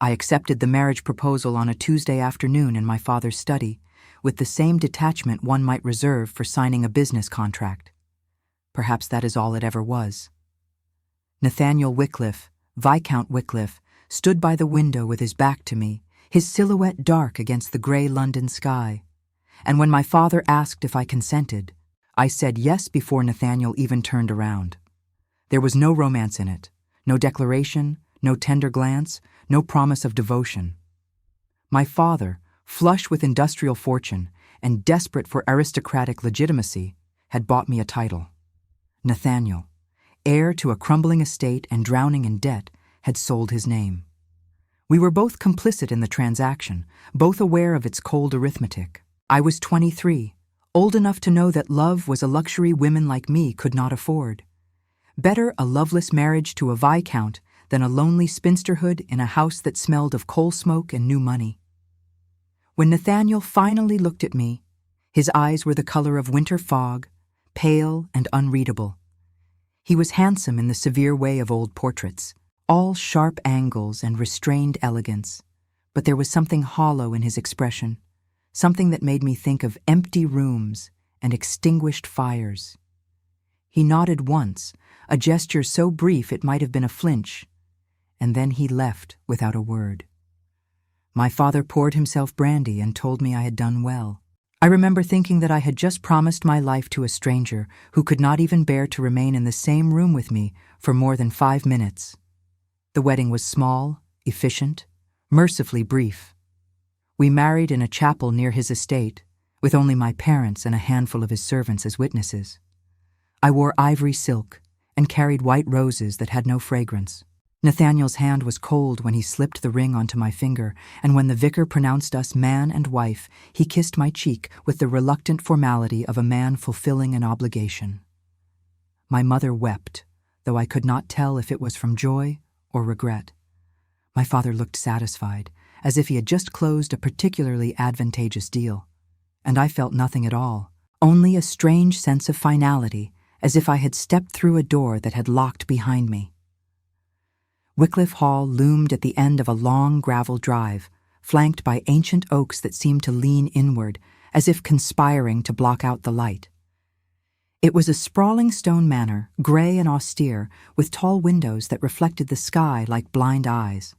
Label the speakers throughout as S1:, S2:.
S1: I accepted the marriage proposal on a Tuesday afternoon in my father's study, with the same detachment one might reserve for signing a business contract. Perhaps that is all it ever was. Nathaniel Wycliffe, Viscount Wycliffe, stood by the window with his back to me, his silhouette dark against the grey London sky. And when my father asked if I consented, I said yes before Nathaniel even turned around. There was no romance in it, no declaration, no tender glance, no promise of devotion. My father, flush with industrial fortune and desperate for aristocratic legitimacy, had bought me a title. Nathaniel, heir to a crumbling estate and drowning in debt, had sold his name. We were both complicit in the transaction, both aware of its cold arithmetic. I was 23, old enough to know that love was a luxury women like me could not afford. Better a loveless marriage to a viscount than a lonely spinsterhood in a house that smelled of coal smoke and new money. When Nathaniel finally looked at me, his eyes were the color of winter fog, pale and unreadable. He was handsome in the severe way of old portraits, all sharp angles and restrained elegance, but there was something hollow in his expression, something that made me think of empty rooms and extinguished fires. He nodded once, a gesture so brief it might have been a flinch, and then he left without a word. My father poured himself brandy and told me I had done well. I remember thinking that I had just promised my life to a stranger who could not even bear to remain in the same room with me for more than 5 minutes. The wedding was small, efficient, mercifully brief. We married in a chapel near his estate, with only my parents and a handful of his servants as witnesses. I wore ivory silk and carried white roses that had no fragrance. Nathaniel's hand was cold when he slipped the ring onto my finger, and when the vicar pronounced us man and wife, he kissed my cheek with the reluctant formality of a man fulfilling an obligation. My mother wept, though I could not tell if it was from joy or regret. My father looked satisfied, as if he had just closed a particularly advantageous deal. And I felt nothing at all, only a strange sense of finality, as if I had stepped through a door that had locked behind me. Wycliffe Hall loomed at the end of a long gravel drive, flanked by ancient oaks that seemed to lean inward, as if conspiring to block out the light. It was a sprawling stone manor, gray and austere, with tall windows that reflected the sky like blind eyes.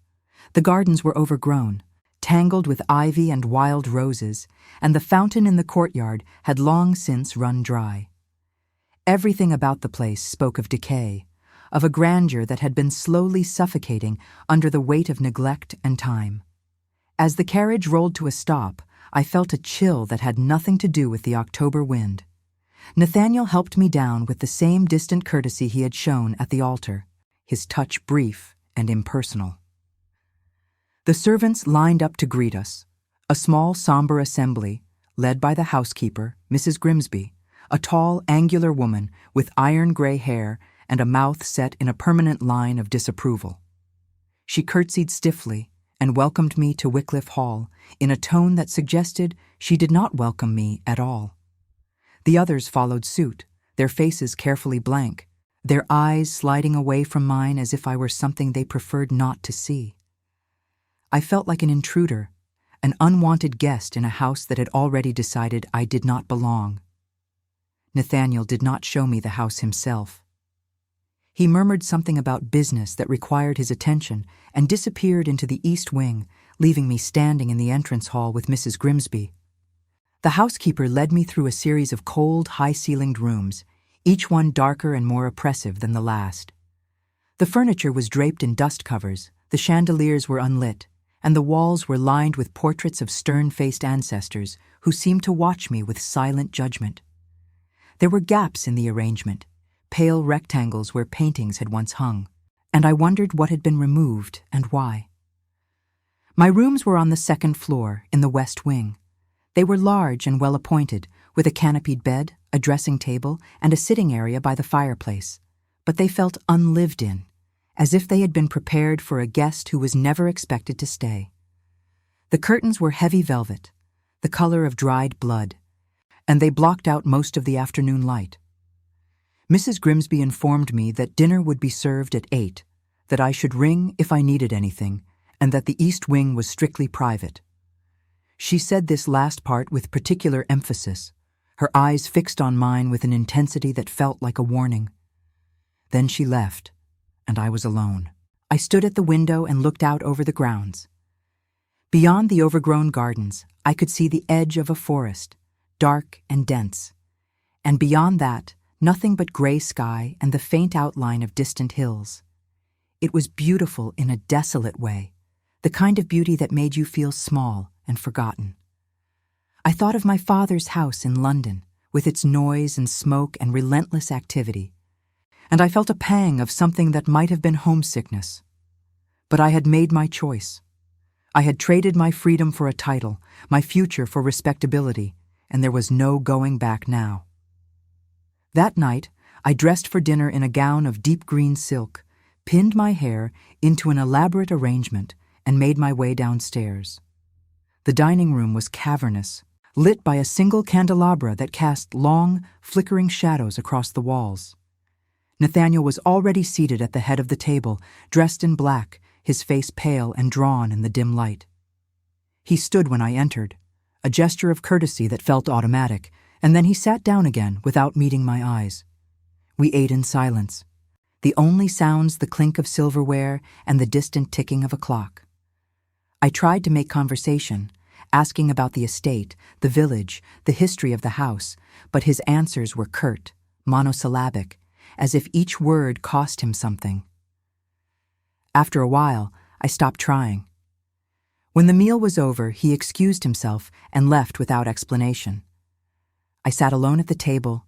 S1: The gardens were overgrown, tangled with ivy and wild roses, and the fountain in the courtyard had long since run dry. Everything about the place spoke of decay, of a grandeur that had been slowly suffocating under the weight of neglect and time. As the carriage rolled to a stop, I felt a chill that had nothing to do with the October wind. Nathaniel helped me down with the same distant courtesy he had shown at the altar, his touch brief and impersonal. The servants lined up to greet us, a small, somber assembly, led by the housekeeper, Mrs. Grimsby, a tall, angular woman with iron-gray hair and a mouth set in a permanent line of disapproval. She curtsied stiffly and welcomed me to Wycliffe Hall in a tone that suggested she did not welcome me at all. The others followed suit, their faces carefully blank, their eyes sliding away from mine as if I were something they preferred not to see. I felt like an intruder, an unwanted guest in a house that had already decided I did not belong. Nathaniel did not show me the house himself. He murmured something about business that required his attention and disappeared into the east wing, leaving me standing in the entrance hall with Mrs. Grimsby. The housekeeper led me through a series of cold, high-ceilinged rooms, each one darker and more oppressive than the last. The furniture was draped in dust covers, the chandeliers were unlit, and the walls were lined with portraits of stern-faced ancestors who seemed to watch me with silent judgment. There were gaps in the arrangement, pale rectangles where paintings had once hung, and I wondered what had been removed and why. My rooms were on the second floor, in the west wing. They were large and well-appointed, with a canopied bed, a dressing table, and a sitting area by the fireplace, but they felt unlived in, as if they had been prepared for a guest who was never expected to stay. The curtains were heavy velvet, the color of dried blood, and they blocked out most of the afternoon light. Mrs. Grimsby informed me that dinner would be served at 8, that I should ring if I needed anything, and that the east wing was strictly private. She said this last part with particular emphasis, her eyes fixed on mine with an intensity that felt like a warning. Then she left, and I was alone. I stood at the window and looked out over the grounds. Beyond the overgrown gardens, I could see the edge of a forest, dark and dense, and beyond that, nothing but gray sky and the faint outline of distant hills. It was beautiful in a desolate way, the kind of beauty that made you feel small and forgotten. I thought of my father's house in London, with its noise and smoke and relentless activity, and I felt a pang of something that might have been homesickness. But I had made my choice. I had traded my freedom for a title, my future for respectability, and there was no going back now. That night, I dressed for dinner in a gown of deep green silk, pinned my hair into an elaborate arrangement, and made my way downstairs. The dining room was cavernous, lit by a single candelabra that cast long, flickering shadows across the walls. Nathaniel was already seated at the head of the table, dressed in black, his face pale and drawn in the dim light. He stood when I entered, a gesture of courtesy that felt automatic, and then he sat down again without meeting my eyes. We ate in silence, the only sounds the clink of silverware and the distant ticking of a clock. I tried to make conversation, asking about the estate, the village, the history of the house, but his answers were curt, monosyllabic, as if each word cost him something. After a while, I stopped trying. When the meal was over, he excused himself and left without explanation. I sat alone at the table,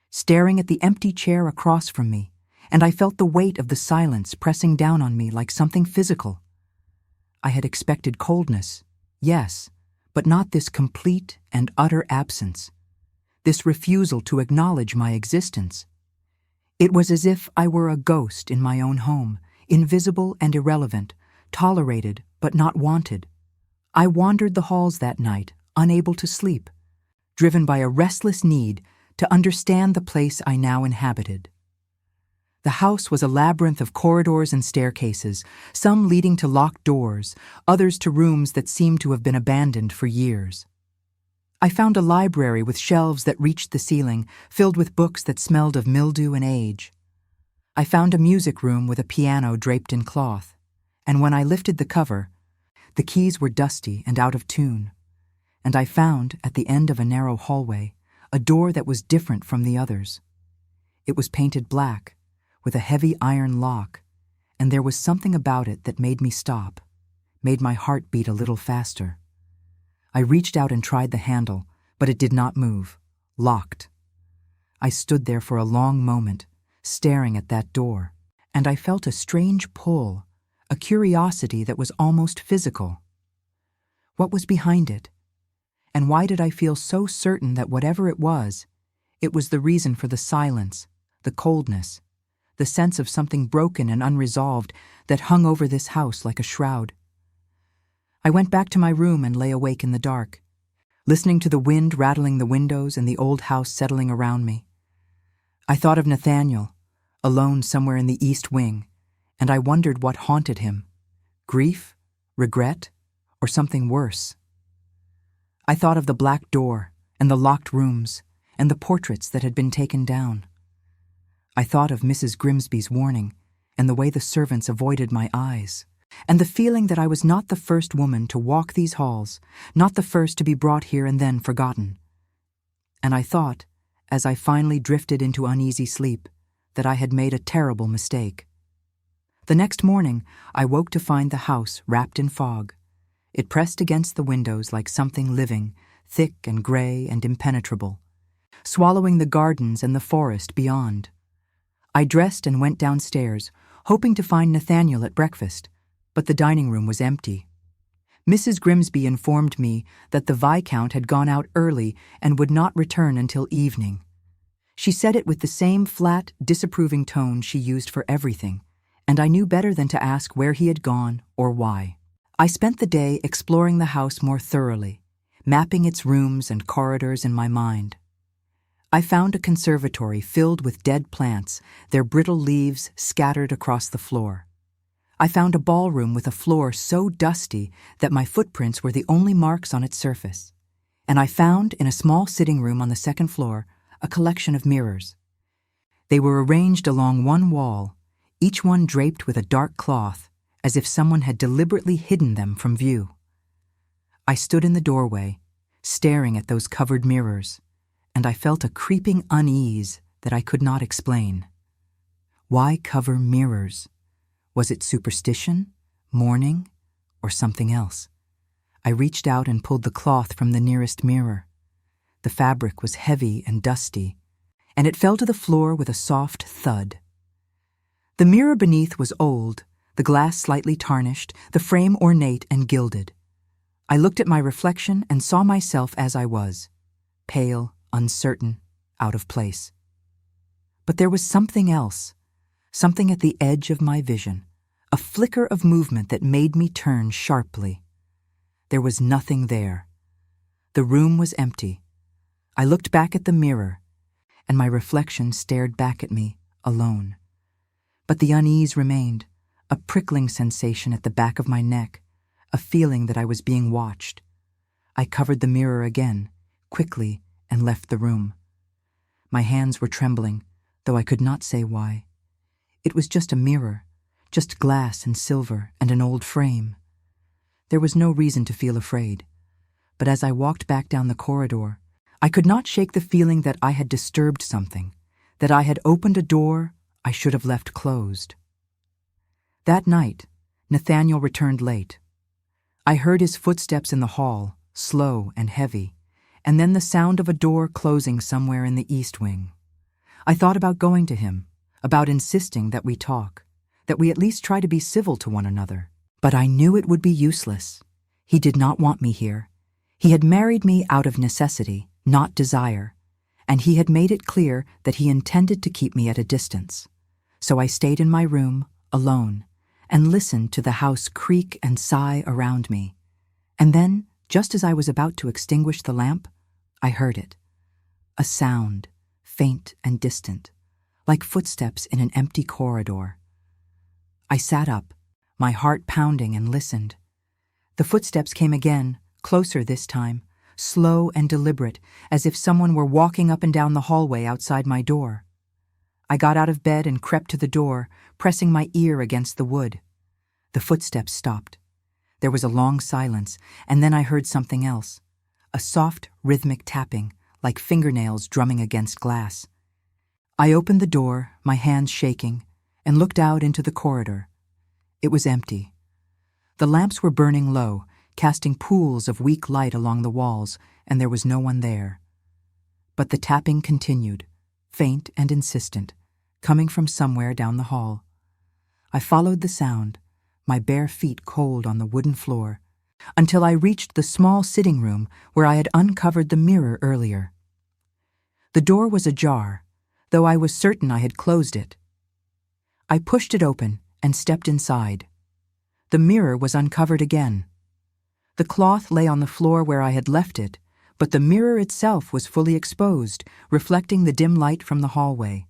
S1: staring at the empty chair across from me, and I felt the weight of the silence pressing down on me like something physical. I had expected coldness, yes, but not this complete and utter absence, this refusal to acknowledge my existence. It was as if I were a ghost in my own home, invisible and irrelevant, tolerated but not wanted. I wandered the halls that night, unable to sleep, driven by a restless need to understand the place I now inhabited. The house was a labyrinth of corridors and staircases, some leading to locked doors, others to rooms that seemed to have been abandoned for years. I found a library with shelves that reached the ceiling, filled with books that smelled of mildew and age. I found a music room with a piano draped in cloth, and when I lifted the cover, the keys were dusty and out of tune, and I found, at the end of a narrow hallway, a door that was different from the others. It was painted black, with a heavy iron lock, and there was something about it that made me stop, made my heart beat a little faster. I reached out and tried the handle, but it did not move, locked. I stood there for a long moment, staring at that door, and I felt a strange pull, a curiosity that was almost physical. What was behind it? And why did I feel so certain that whatever it was the reason for the silence, the coldness, the sense of something broken and unresolved that hung over this house like a shroud? I went back to my room and lay awake in the dark, listening to the wind rattling the windows and the old house settling around me. I thought of Nathaniel, alone somewhere in the east wing, and I wondered what haunted him: grief, regret, or something worse. I thought of the black door and the locked rooms and the portraits that had been taken down. I thought of Mrs. Grimsby's warning and the way the servants avoided my eyes, and the feeling that I was not the first woman to walk these halls, not the first to be brought here and then forgotten. And I thought, as I finally drifted into uneasy sleep, that I had made a terrible mistake. The next morning, I woke to find the house wrapped in fog. It pressed against the windows like something living, thick and gray and impenetrable, swallowing the gardens and the forest beyond. I dressed and went downstairs, hoping to find Nathaniel at breakfast, but the dining room was empty. Mrs. Grimsby informed me that the viscount had gone out early and would not return until evening. She said it with the same flat, disapproving tone she used for everything, and I knew better than to ask where he had gone or why. I spent the day exploring the house more thoroughly, mapping its rooms and corridors in my mind. I found a conservatory filled with dead plants, their brittle leaves scattered across the floor. I found a ballroom with a floor so dusty that my footprints were the only marks on its surface. And I found, in a small sitting room on the second floor, a collection of mirrors. They were arranged along one wall, each one draped with a dark cloth, as if someone had deliberately hidden them from view. I stood in the doorway, staring at those covered mirrors, and I felt a creeping unease that I could not explain. Why cover mirrors? Was it superstition, mourning, or something else? I reached out and pulled the cloth from the nearest mirror. The fabric was heavy and dusty, and it fell to the floor with a soft thud. The mirror beneath was old, the glass slightly tarnished, the frame ornate and gilded. I looked at my reflection and saw myself as I was, pale, uncertain, out of place. But there was something else, something at the edge of my vision, a flicker of movement that made me turn sharply. There was nothing there. The room was empty. I looked back at the mirror, and my reflection stared back at me, alone. But the unease remained, a prickling sensation at the back of my neck, a feeling that I was being watched. I covered the mirror again, quickly, and left the room. My hands were trembling, though I could not say why. It was just a mirror, just glass and silver and an old frame. There was no reason to feel afraid, but as I walked back down the corridor, I could not shake the feeling that I had disturbed something, that I had opened a door I should have left closed. That night, Nathaniel returned late. I heard his footsteps in the hall, slow and heavy, and then the sound of a door closing somewhere in the east wing. I thought about going to him, about insisting that we talk, that we at least try to be civil to one another. But I knew it would be useless. He did not want me here. He had married me out of necessity, not desire, and he had made it clear that he intended to keep me at a distance. So I stayed in my room, alone, and listened to the house creak and sigh around me. And then, just as I was about to extinguish the lamp, I heard it. A sound, faint and distant, like footsteps in an empty corridor. I sat up, my heart pounding, and listened. The footsteps came again, closer this time, slow and deliberate, as if someone were walking up and down the hallway outside my door. I got out of bed and crept to the door, pressing my ear against the wood. The footsteps stopped. There was a long silence, and then I heard something else, a soft, rhythmic tapping, like fingernails drumming against glass. I opened the door, my hands shaking, and looked out into the corridor. It was empty. The lamps were burning low, casting pools of weak light along the walls, and there was no one there. But the tapping continued, faint and insistent, coming from somewhere down the hall. I followed the sound, my bare feet cold on the wooden floor, until I reached the small sitting room where I had uncovered the mirror earlier. The door was ajar, though I was certain I had closed it. I pushed it open and stepped inside. The mirror was uncovered again. The cloth lay on the floor where I had left it, but the mirror itself was fully exposed, reflecting the dim light from the hallway.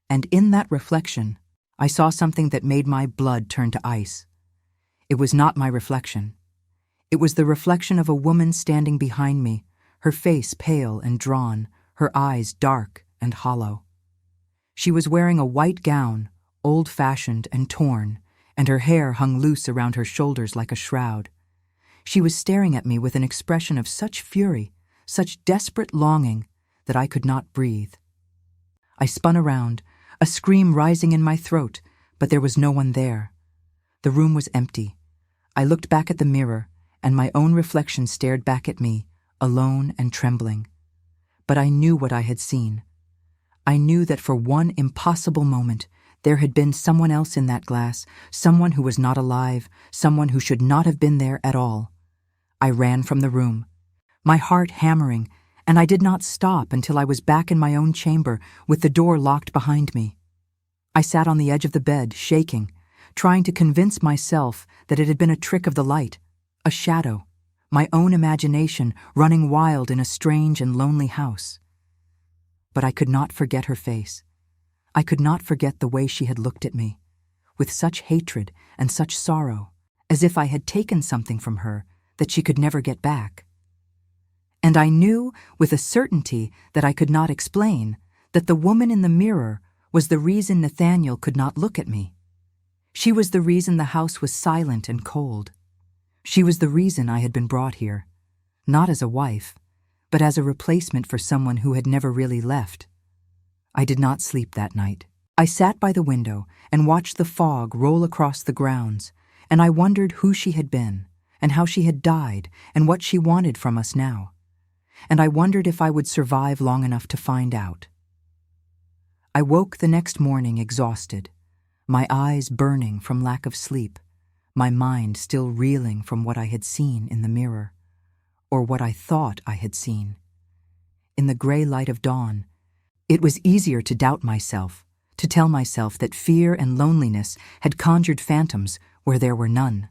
S1: And in that reflection, I saw something that made my blood turn to ice. It was not my reflection. It was the reflection of a woman standing behind me, her face pale and drawn, her eyes dark and hollow. She was wearing a white gown, old-fashioned and torn, and her hair hung loose around her shoulders like a shroud. She was staring at me with an expression of such fury, such desperate longing, that I could not breathe. I spun around, a scream rising in my throat, but there was no one there. The room was empty. I looked back at the mirror, and my own reflection stared back at me, alone and trembling. But I knew what I had seen. I knew that for one impossible moment, there had been someone else in that glass, someone who was not alive, someone who should not have been there at all. I ran from the room, my heart hammering, and I did not stop until I was back in my own chamber with the door locked behind me. I sat on the edge of the bed, shaking, trying to convince myself that it had been a trick of the light, a shadow, my own imagination running wild in a strange and lonely house. But I could not forget her face. I could not forget the way she had looked at me, with such hatred and such sorrow, as if I had taken something from her that she could never get back. And I knew with a certainty that I could not explain that the woman in the mirror was the reason Nathaniel could not look at me. She was the reason the house was silent and cold. She was the reason I had been brought here, not as a wife, but as a replacement for someone who had never really left. I did not sleep that night. I sat by the window and watched the fog roll across the grounds, and I wondered who she had been, and how she had died, and what she wanted from us now. And I wondered if I would survive long enough to find out. I woke the next morning exhausted, my eyes burning from lack of sleep, my mind still reeling from what I had seen in the mirror, or what I thought I had seen. In the gray light of dawn, it was easier to doubt myself, to tell myself that fear and loneliness had conjured phantoms where there were none.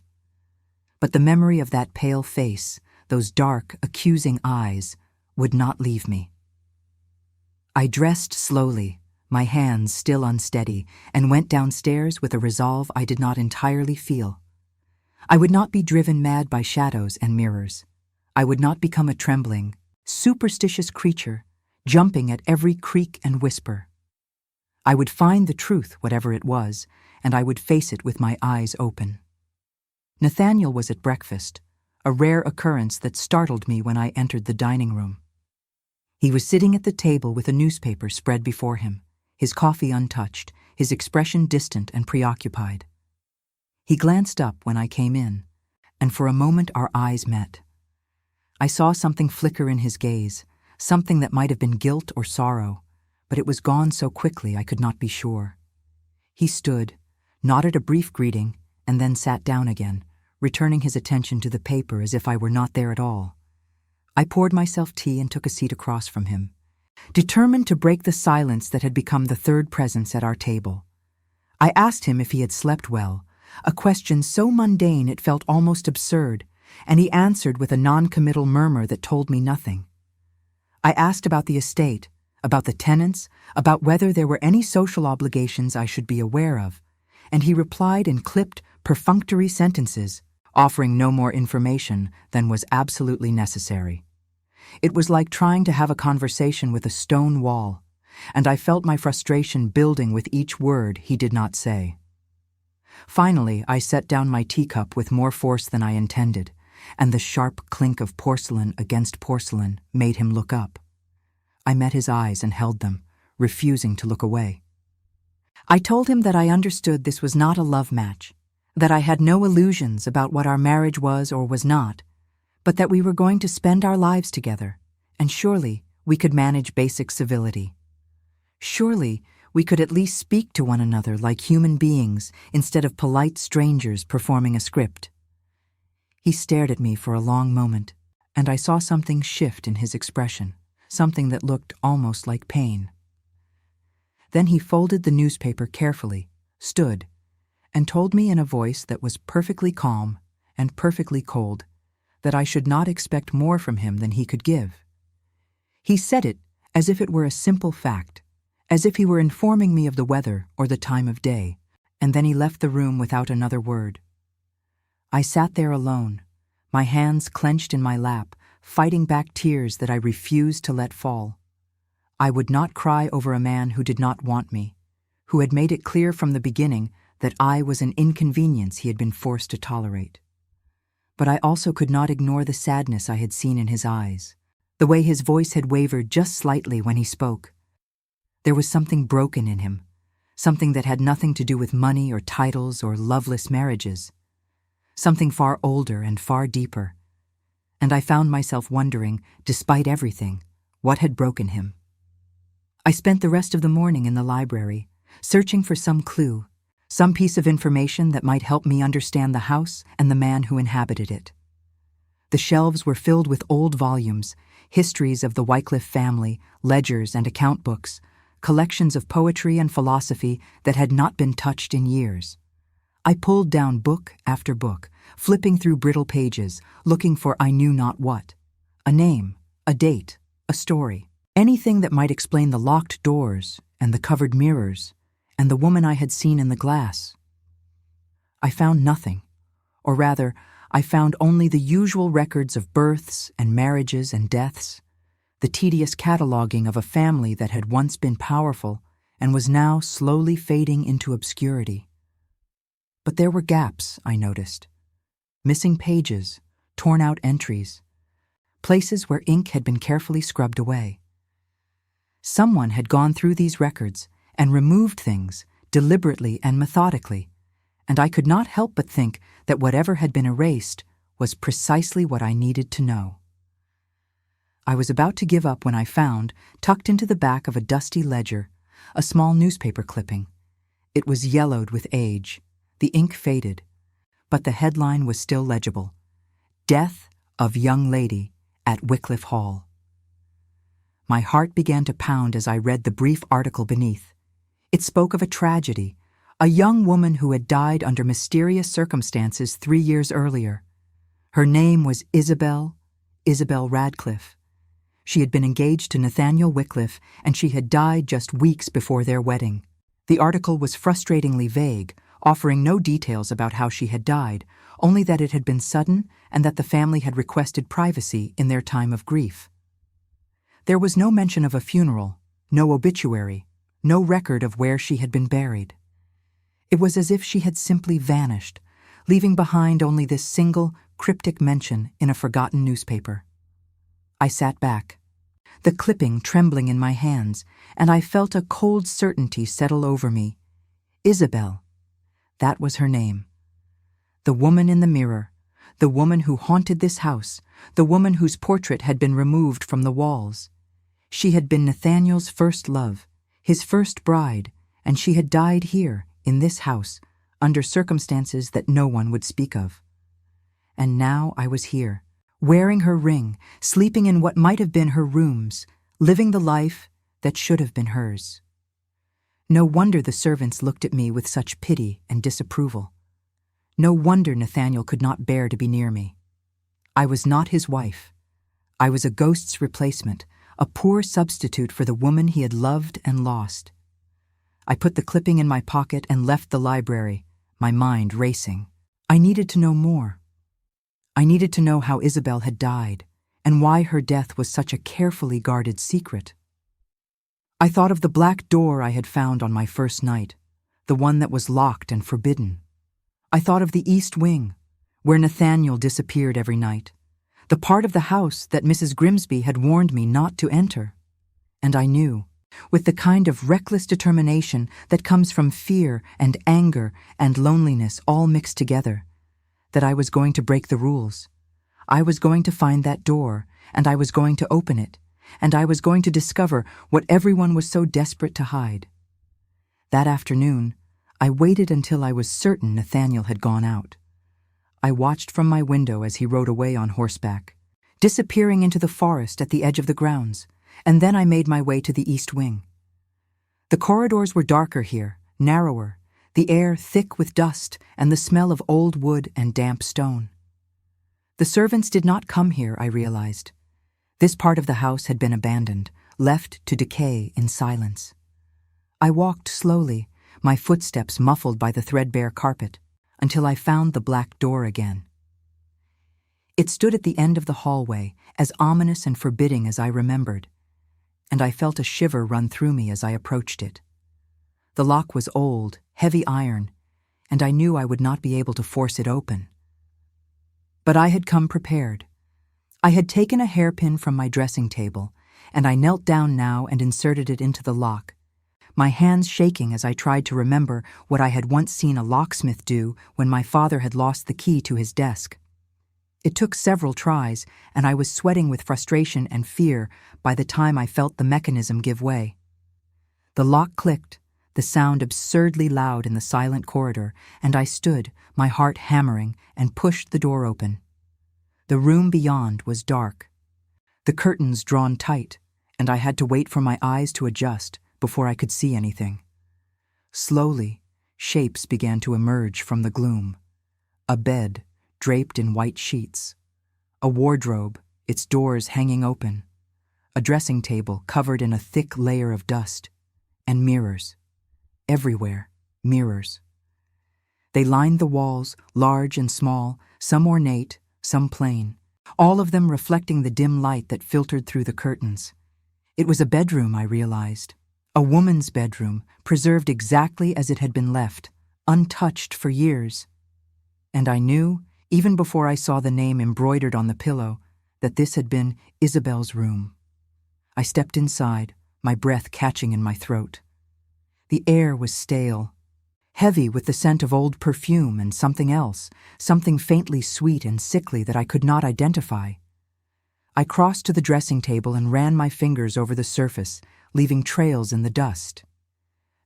S1: But the memory of that pale face, those dark, accusing eyes, would not leave me. I dressed slowly, my hands still unsteady, and went downstairs with a resolve I did not entirely feel. I would not be driven mad by shadows and mirrors. I would not become a trembling, superstitious creature, jumping at every creak and whisper. I would find the truth, whatever it was, and I would face it with my eyes open. Nathaniel was at breakfast, a rare occurrence that startled me when I entered the dining room. He was sitting at the table with a newspaper spread before him, his coffee untouched, his expression distant and preoccupied. He glanced up when I came in, and for a moment our eyes met. I saw something flicker in his gaze, something that might have been guilt or sorrow, but it was gone so quickly I could not be sure. He stood, nodded a brief greeting, and then sat down again, returning his attention to the paper as if I were not there at all. I poured myself tea and took a seat across from him, determined to break the silence that had become the third presence at our table. I asked him if he had slept well, a question so mundane it felt almost absurd, and he answered with a non-committal murmur that told me nothing. I asked about the estate, about the tenants, about whether there were any social obligations I should be aware of, and he replied in clipped, perfunctory sentences, offering no more information than was absolutely necessary. It was like trying to have a conversation with a stone wall, and I felt my frustration building with each word he did not say. Finally, I set down my teacup with more force than I intended, and the sharp clink of porcelain against porcelain made him look up. I met his eyes and held them, refusing to look away. I told him that I understood this was not a love match, that I had no illusions about what our marriage was or was not, but that we were going to spend our lives together, and surely we could manage basic civility. Surely we could at least speak to one another like human beings instead of polite strangers performing a script. He stared at me for a long moment, and I saw something shift in his expression, something that looked almost like pain. Then he folded the newspaper carefully, stood, and told me in a voice that was perfectly calm and perfectly cold that I should not expect more from him than he could give. He said it as if it were a simple fact, as if he were informing me of the weather or the time of day, and then he left the room without another word. I sat there alone, my hands clenched in my lap, fighting back tears that I refused to let fall. I would not cry over a man who did not want me, who had made it clear from the beginning that I was an inconvenience he had been forced to tolerate. But I also could not ignore the sadness I had seen in his eyes, the way his voice had wavered just slightly when he spoke. There was something broken in him, something that had nothing to do with money or titles or loveless marriages, something far older and far deeper. And I found myself wondering, despite everything, what had broken him. I spent the rest of the morning in the library, searching for some clue, some piece of information that might help me understand the house and the man who inhabited it. The shelves were filled with old volumes, histories of the Wycliffe family, ledgers and account books, collections of poetry and philosophy that had not been touched in years. I pulled down book after book, flipping through brittle pages, looking for I knew not what. A name, a date, a story. Anything that might explain the locked doors and the covered mirrors and the woman I had seen in the glass. I found nothing. Or rather, I found only the usual records of births and marriages and deaths, the tedious cataloguing of a family that had once been powerful and was now slowly fading into obscurity. But there were gaps, I noticed. Missing pages, torn-out entries, places where ink had been carefully scrubbed away. Someone had gone through these records and removed things deliberately and methodically, and I could not help but think that whatever had been erased was precisely what I needed to know. I was about to give up when I found, tucked into the back of a dusty ledger, a small newspaper clipping. It was yellowed with age, the ink faded, but the headline was still legible: Death of Young Lady at Wycliffe Hall. My heart began to pound as I read the brief article beneath. It spoke of a tragedy, a young woman who had died under mysterious circumstances 3 years earlier. Her name was Isabel Radcliffe. She had been engaged to Nathaniel Wycliffe, and she had died just weeks before their wedding. The article was frustratingly vague, offering no details about how she had died, only that it had been sudden and that the family had requested privacy in their time of grief. There was no mention of a funeral, no obituary, no record of where she had been buried. It was as if she had simply vanished, leaving behind only this single, cryptic mention in a forgotten newspaper. I sat back, the clipping trembling in my hands, and I felt a cold certainty settle over me. Isabel. That was her name. The woman in the mirror, the woman who haunted this house, the woman whose portrait had been removed from the walls. She had been Nathaniel's first love, his first bride, and she had died here, in this house, under circumstances that no one would speak of. And now I was here, wearing her ring, sleeping in what might have been her rooms, living the life that should have been hers. No wonder the servants looked at me with such pity and disapproval. No wonder Nathaniel could not bear to be near me. I was not his wife. I was a ghost's replacement, a poor substitute for the woman he had loved and lost. I put the clipping in my pocket and left the library, my mind racing. I needed to know more. I needed to know how Isabel had died, and why her death was such a carefully guarded secret. I thought of the black door I had found on my first night, the one that was locked and forbidden. I thought of the east wing, where Nathaniel disappeared every night, the part of the house that Mrs. Grimsby had warned me not to enter. And I knew, with the kind of reckless determination that comes from fear and anger and loneliness all mixed together, that I was going to break the rules. I was going to find that door, and I was going to open it, and I was going to discover what everyone was so desperate to hide. That afternoon, I waited until I was certain Nathaniel had gone out. I watched from my window as he rode away on horseback, disappearing into the forest at the edge of the grounds, and then I made my way to the east wing. The corridors were darker here, narrower, the air thick with dust and the smell of old wood and damp stone. The servants did not come here, I realized. This part of the house had been abandoned, left to decay in silence. I walked slowly, my footsteps muffled by the threadbare carpet, until I found the black door again. It stood at the end of the hallway, as ominous and forbidding as I remembered, and I felt a shiver run through me as I approached it. The lock was old, heavy iron, and I knew I would not be able to force it open. But I had come prepared. I had taken a hairpin from my dressing table, and I knelt down now and inserted it into the lock, my hands shaking as I tried to remember what I had once seen a locksmith do when my father had lost the key to his desk. It took several tries, and I was sweating with frustration and fear by the time I felt the mechanism give way. The lock clicked, the sound absurdly loud in the silent corridor, and I stood, my heart hammering, and pushed the door open. The room beyond was dark, the curtains drawn tight, and I had to wait for my eyes to adjust before I could see anything. Slowly, shapes began to emerge from the gloom. A bed, draped in white sheets. A wardrobe, its doors hanging open. A dressing table covered in a thick layer of dust. And mirrors. Everywhere, mirrors. They lined the walls, large and small, some ornate, some plain, all of them reflecting the dim light that filtered through the curtains. It was a bedroom, I realized. A woman's bedroom, preserved exactly as it had been left, untouched for years. And I knew, even before I saw the name embroidered on the pillow, that this had been Isabel's room. I stepped inside, my breath catching in my throat. The air was stale, heavy with the scent of old perfume and something else, something faintly sweet and sickly that I could not identify. I crossed to the dressing table and ran my fingers over the surface, leaving trails in the dust.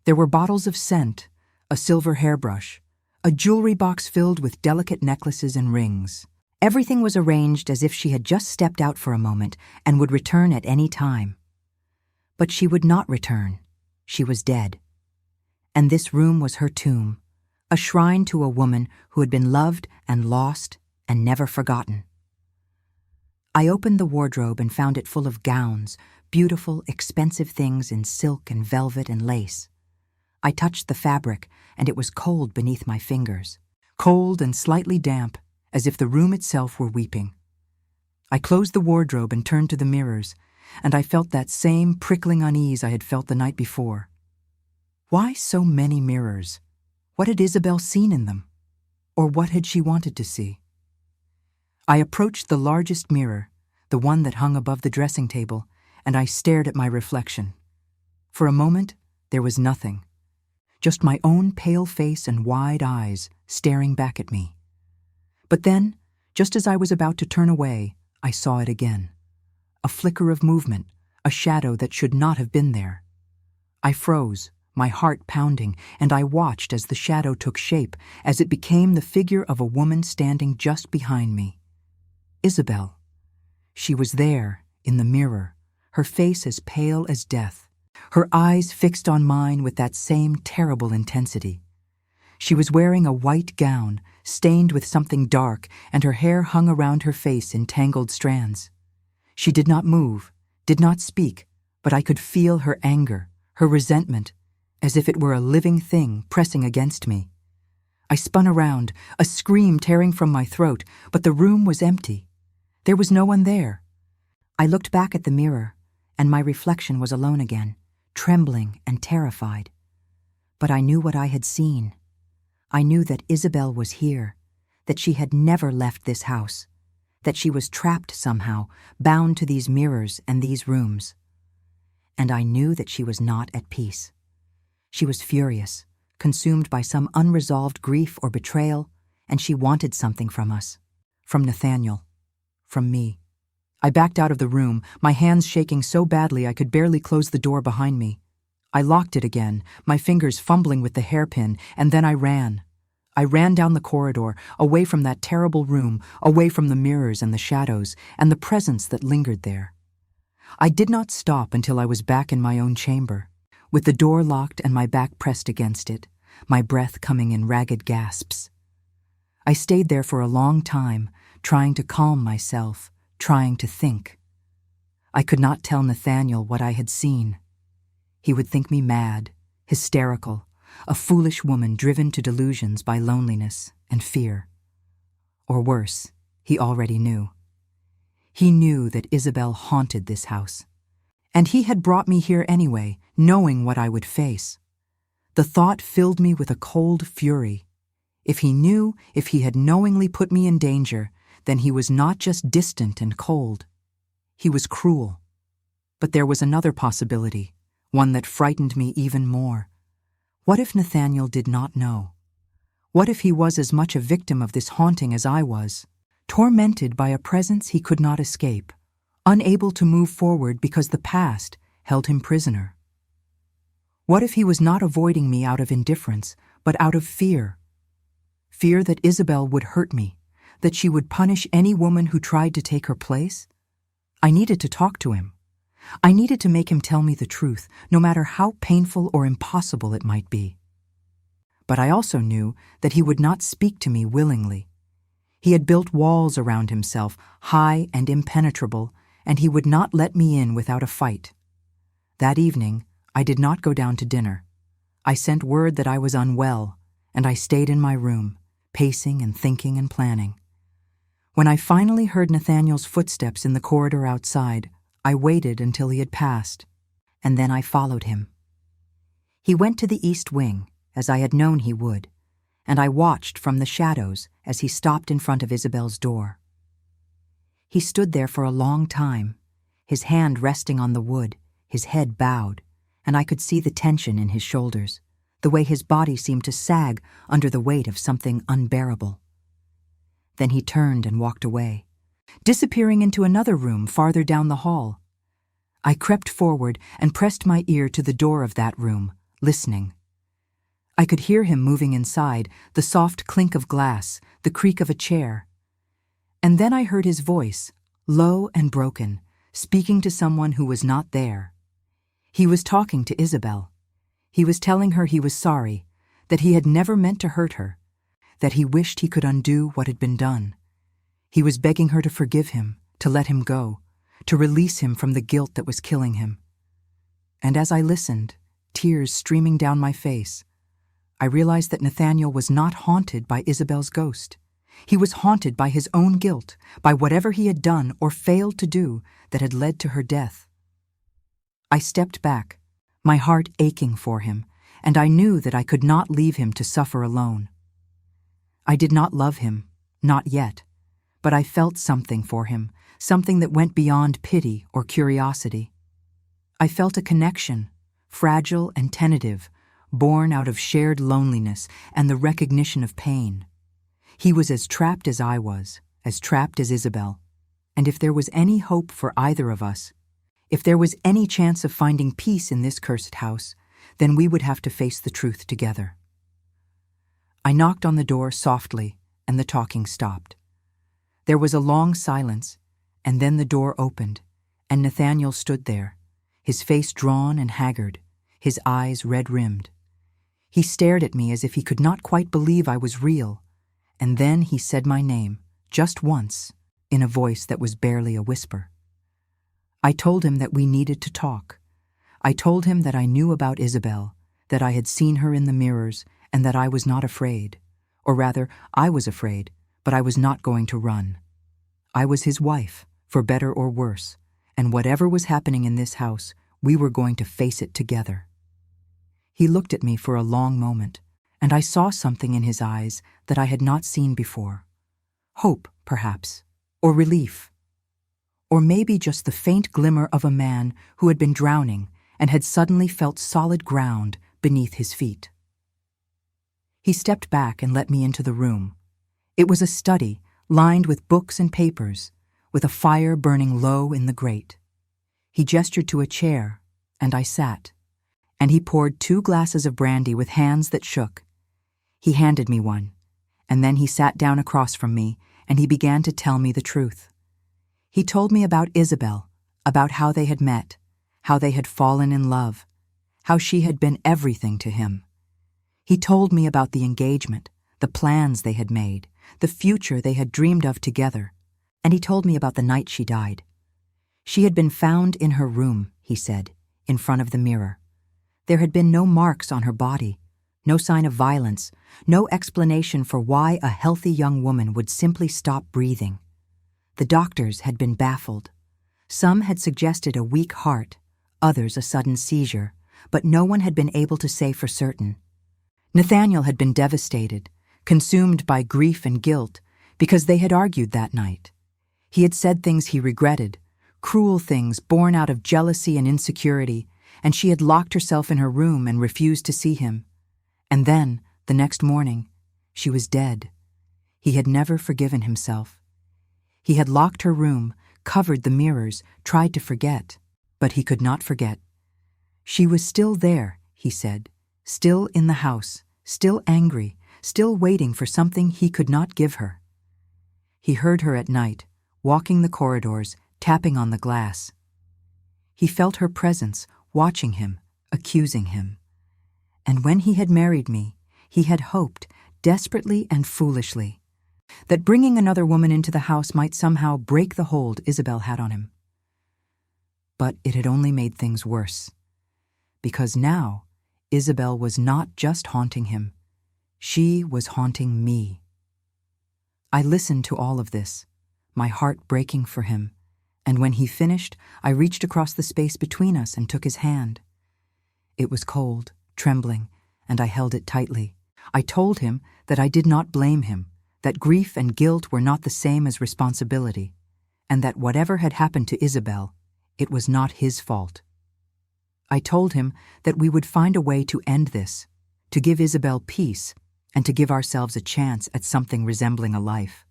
S1: There were bottles of scent, a silver hairbrush, a jewelry box filled with delicate necklaces and rings. Everything was arranged as if she had just stepped out for a moment and would return at any time. But she would not return. She was dead. And this room was her tomb, a shrine to a woman who had been loved and lost and never forgotten. I opened the wardrobe and found it full of gowns, beautiful, expensive things in silk and velvet and lace. I touched the fabric, and it was cold beneath my fingers, cold and slightly damp, as if the room itself were weeping. I closed the wardrobe and turned to the mirrors, and I felt that same prickling unease I had felt the night before. Why so many mirrors? What had Isabel seen in them? Or what had she wanted to see? I approached the largest mirror, the one that hung above the dressing table, and I stared at my reflection. For a moment, there was nothing. Just my own pale face and wide eyes staring back at me. But then, just as I was about to turn away, I saw it again. A flicker of movement, a shadow that should not have been there. I froze, my heart pounding, and I watched as the shadow took shape, as it became the figure of a woman standing just behind me. Isabel. She was there, in the mirror, her face as pale as death, her eyes fixed on mine with that same terrible intensity. She was wearing a white gown, stained with something dark, and her hair hung around her face in tangled strands. She did not move, did not speak, but I could feel her anger, her resentment, as if it were a living thing pressing against me. I spun around, a scream tearing from my throat, but the room was empty. There was no one there. I looked back at the mirror, and my reflection was alone again, trembling and terrified. But I knew what I had seen. I knew that Isabel was here, that she had never left this house, that she was trapped somehow, bound to these mirrors and these rooms. And I knew that she was not at peace. She was furious, consumed by some unresolved grief or betrayal, and she wanted something from us, from Nathaniel, from me. I backed out of the room, my hands shaking so badly I could barely close the door behind me. I locked it again, my fingers fumbling with the hairpin, and then I ran. I ran down the corridor, away from that terrible room, away from the mirrors and the shadows, and the presence that lingered there. I did not stop until I was back in my own chamber, with the door locked and my back pressed against it, my breath coming in ragged gasps. I stayed there for a long time, trying to calm myself, trying to think. I could not tell Nathaniel what I had seen. He would think me mad, hysterical, a foolish woman driven to delusions by loneliness and fear. Or worse, he already knew. He knew that Isabel haunted this house. And he had brought me here anyway, knowing what I would face. The thought filled me with a cold fury. If he knew, if he had knowingly put me in danger, then he was not just distant and cold. He was cruel. But there was another possibility, one that frightened me even more. What if Nathaniel did not know? What if he was as much a victim of this haunting as I was, tormented by a presence he could not escape, unable to move forward because the past held him prisoner? What if he was not avoiding me out of indifference, but out of fear? Fear that Isabel would hurt me, that she would punish any woman who tried to take her place? I needed to talk to him. I needed to make him tell me the truth, no matter how painful or impossible it might be. But I also knew that he would not speak to me willingly. He had built walls around himself, high and impenetrable, and he would not let me in without a fight. That evening, I did not go down to dinner. I sent word that I was unwell, and I stayed in my room, pacing and thinking and planning. When I finally heard Nathaniel's footsteps in the corridor outside, I waited until he had passed, and then I followed him. He went to the east wing, as I had known he would, and I watched from the shadows as he stopped in front of Isabel's door. He stood there for a long time, his hand resting on the wood, his head bowed, and I could see the tension in his shoulders, the way his body seemed to sag under the weight of something unbearable. Then he turned and walked away, disappearing into another room farther down the hall. I crept forward and pressed my ear to the door of that room, listening. I could hear him moving inside, the soft clink of glass, the creak of a chair. And then I heard his voice, low and broken, speaking to someone who was not there. He was talking to Isabel. He was telling her he was sorry, that he had never meant to hurt her, that he wished he could undo what had been done. He was begging her to forgive him, to let him go, to release him from the guilt that was killing him. And as I listened, tears streaming down my face, I realized that Nathaniel was not haunted by Isabel's ghost. He was haunted by his own guilt, by whatever he had done or failed to do that had led to her death. I stepped back, my heart aching for him, and I knew that I could not leave him to suffer alone. I did not love him, not yet, but I felt something for him, something that went beyond pity or curiosity. I felt a connection, fragile and tentative, born out of shared loneliness and the recognition of pain. He was as trapped as I was, as trapped as Isabel, and if there was any hope for either of us, if there was any chance of finding peace in this cursed house, then we would have to face the truth together. I knocked on the door softly, and the talking stopped. There was a long silence, and then the door opened, and Nathaniel stood there, his face drawn and haggard, his eyes red-rimmed. He stared at me as if he could not quite believe I was real, and then he said my name, just once, in a voice that was barely a whisper. I told him that we needed to talk. I told him that I knew about Isabel, that I had seen her in the mirrors, and that I was not afraid. Or rather, I was afraid, but I was not going to run. I was his wife, for better or worse, and whatever was happening in this house, we were going to face it together. He looked at me for a long moment, and I saw something in his eyes that I had not seen before. Hope, perhaps, or relief. Or maybe just the faint glimmer of a man who had been drowning and had suddenly felt solid ground beneath his feet. He stepped back and let me into the room. It was a study lined with books and papers, with a fire burning low in the grate. He gestured to a chair, and I sat, and he poured 2 glasses of brandy with hands that shook. He handed me one, and then he sat down across from me, and he began to tell me the truth. He told me about Isabel, about how they had met, how they had fallen in love, how she had been everything to him. He told me about the engagement, the plans they had made, the future they had dreamed of together, and he told me about the night she died. She had been found in her room, he said, in front of the mirror. There had been no marks on her body, no sign of violence, no explanation for why a healthy young woman would simply stop breathing. The doctors had been baffled. Some had suggested a weak heart, others a sudden seizure, but no one had been able to say for certain. Nathaniel had been devastated, consumed by grief and guilt, because they had argued that night. He had said things he regretted, cruel things born out of jealousy and insecurity, and she had locked herself in her room and refused to see him. And then, the next morning, she was dead. He had never forgiven himself. He had locked her room, covered the mirrors, tried to forget, but he could not forget. She was still there, he said, still in the house, still angry, still waiting for something he could not give her. He heard her at night, walking the corridors, tapping on the glass. He felt her presence, watching him, accusing him. And when he had married me, he had hoped, desperately and foolishly, that bringing another woman into the house might somehow break the hold Isabel had on him. But it had only made things worse, because now Isabel was not just haunting him. She was haunting me. I listened to all of this, my heart breaking for him, and when he finished, I reached across the space between us and took his hand. It was cold, trembling, and I held it tightly. I told him that I did not blame him, that grief and guilt were not the same as responsibility, and that whatever had happened to Isabel, it was not his fault. I told him that we would find a way to end this, to give Isabel peace, and to give ourselves a chance at something resembling a life.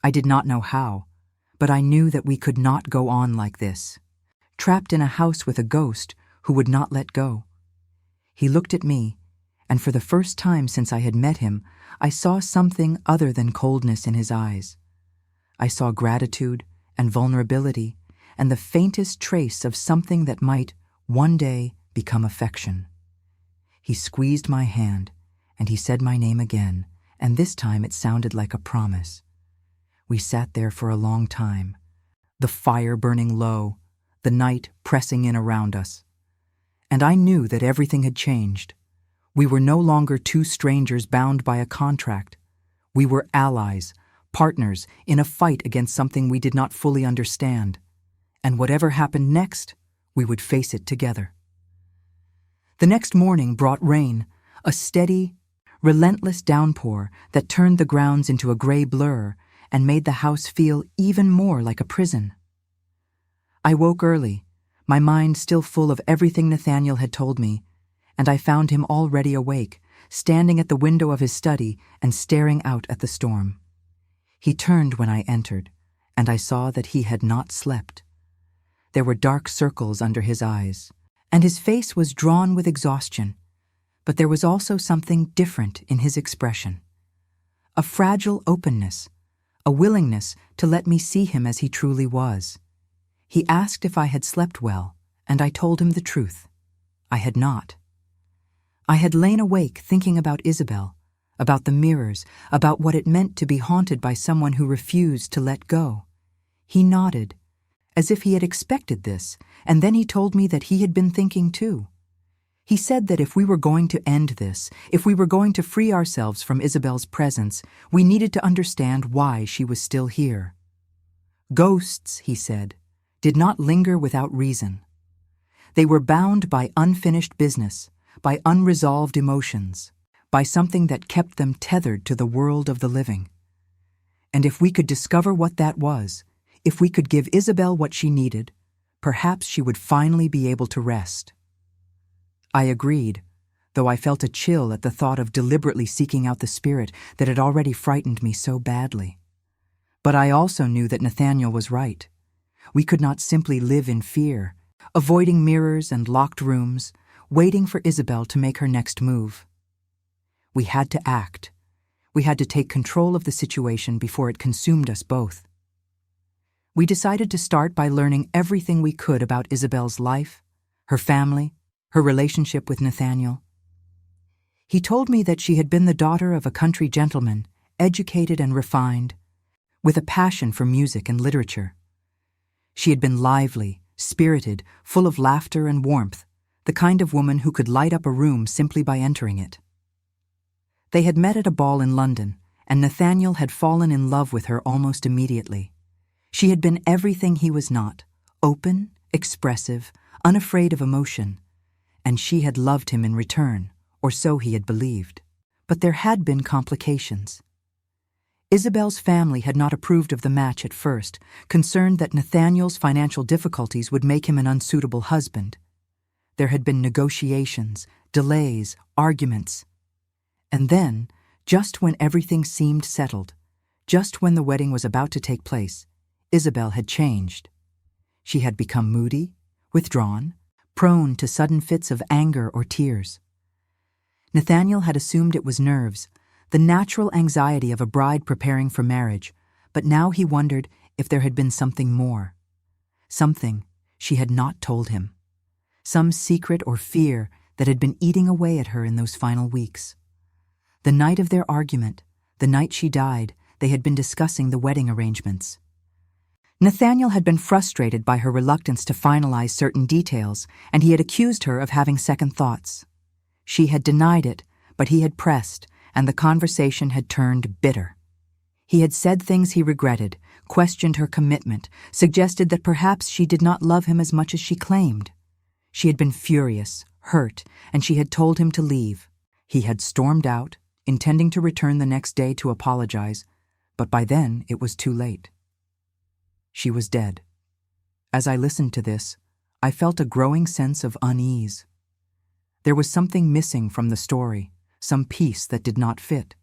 S1: I did not know how, but I knew that we could not go on like this, trapped in a house with a ghost who would not let go. He looked at me, and for the first time since I had met him, I saw something other than coldness in his eyes. I saw gratitude and vulnerability and the faintest trace of something that might, one day, become affection. He squeezed my hand, and he said my name again, and this time it sounded like a promise. We sat there for a long time, the fire burning low, the night pressing in around us. And I knew that everything had changed. We were no longer two strangers bound by a contract. We were allies, partners in a fight against something we did not fully understand. And whatever happened next, we would face it together. The next morning brought rain, a steady, relentless downpour that turned the grounds into a gray blur and made the house feel even more like a prison. I woke early, my mind still full of everything Nathaniel had told me, and I found him already awake, standing at the window of his study and staring out at the storm. He turned when I entered, and I saw that he had not slept. There were dark circles under his eyes, and his face was drawn with exhaustion, but there was also something different in his expression. A fragile openness, a willingness to let me see him as he truly was. He asked if I had slept well, and I told him the truth. I had not. I had lain awake thinking about Isabel, about the mirrors, about what it meant to be haunted by someone who refused to let go. He nodded, as if he had expected this, and then he told me that he had been thinking too. He said that if we were going to end this, if we were going to free ourselves from Isabel's presence, we needed to understand why she was still here. Ghosts, he said, did not linger without reason. They were bound by unfinished business, by unresolved emotions, by something that kept them tethered to the world of the living. And if we could discover what that was, if we could give Isabel what she needed, perhaps she would finally be able to rest. I agreed, though I felt a chill at the thought of deliberately seeking out the spirit that had already frightened me so badly. But I also knew that Nathaniel was right. We could not simply live in fear, avoiding mirrors and locked rooms, waiting for Isabel to make her next move. We had to act. We had to take control of the situation before it consumed us both. We decided to start by learning everything we could about Isabel's life, her family, her relationship with Nathaniel. He told me that she had been the daughter of a country gentleman, educated and refined, with a passion for music and literature. She had been lively, spirited, full of laughter and warmth, the kind of woman who could light up a room simply by entering it. They had met at a ball in London, and Nathaniel had fallen in love with her almost immediately. She had been everything he was not, open, expressive, unafraid of emotion, and she had loved him in return, or so he had believed. But there had been complications. Isabel's family had not approved of the match at first, concerned that Nathaniel's financial difficulties would make him an unsuitable husband. There had been negotiations, delays, arguments. And then, just when everything seemed settled, just when the wedding was about to take place, Isabel had changed. She had become moody, withdrawn, prone to sudden fits of anger or tears. Nathaniel had assumed it was nerves, the natural anxiety of a bride preparing for marriage, but now he wondered if there had been something more. Something she had not told him. Some secret or fear that had been eating away at her in those final weeks. The night of their argument, the night she died, they had been discussing the wedding arrangements. Nathaniel had been frustrated by her reluctance to finalize certain details, and he had accused her of having second thoughts. She had denied it, but he had pressed, and the conversation had turned bitter. He had said things he regretted, questioned her commitment, suggested that perhaps she did not love him as much as she claimed. She had been furious, hurt, and she had told him to leave. He had stormed out, intending to return the next day to apologize, but by then it was too late. She was dead. As I listened to this, I felt a growing sense of unease. There was something missing from the story, some piece that did not fit.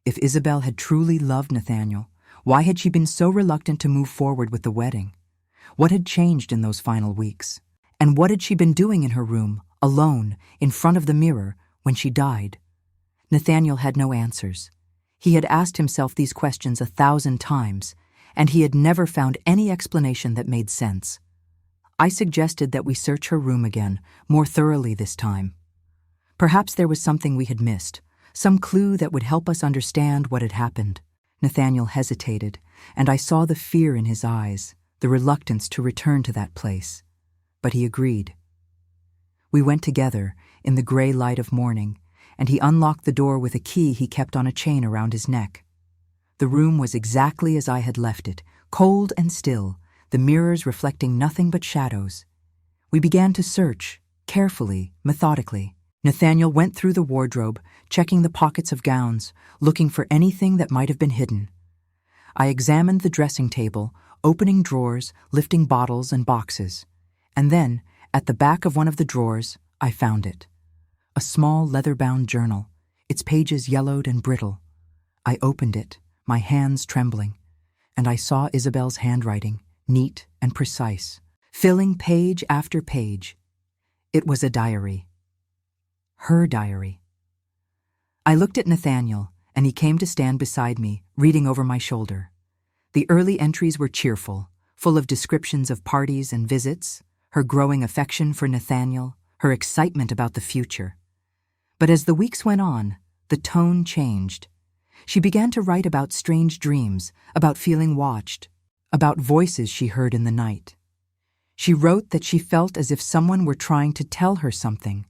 S1: If Isabel had truly loved Nathaniel, why had she been so reluctant to move forward with the wedding? What had changed in those final weeks? And what had she been doing in her room, alone, in front of the mirror, when she died? Nathaniel had no answers. He had asked himself these questions 1,000 times, and he had never found any explanation that made sense. I suggested that we search her room again, more thoroughly this time. Perhaps there was something we had missed, some clue that would help us understand what had happened. Nathaniel hesitated, and I saw the fear in his eyes, the reluctance to return to that place. But he agreed. We went together, in the gray light of morning, and he unlocked the door with a key he kept on a chain around his neck. The room was exactly as I had left it, cold and still, the mirrors reflecting nothing but shadows. We began to search, carefully, methodically. Nathaniel went through the wardrobe, checking the pockets of gowns, looking for anything that might have been hidden. I examined the dressing table, opening drawers, lifting bottles and boxes. And then, at the back of one of the drawers, I found it. A small leather-bound journal, its pages yellowed and brittle. I opened it, my hands trembling, and I saw Isabel's handwriting, neat and precise, filling page after page. It was a diary. Her diary. I looked at Nathaniel, and he came to stand beside me, reading over my shoulder. The early entries were cheerful, full of descriptions of parties and visits, her growing affection for Nathaniel, her excitement about the future. But as the weeks went on, the tone changed. She began to write about strange dreams, about feeling watched, about voices she heard in the night. She wrote that she felt as if someone were trying to tell her something,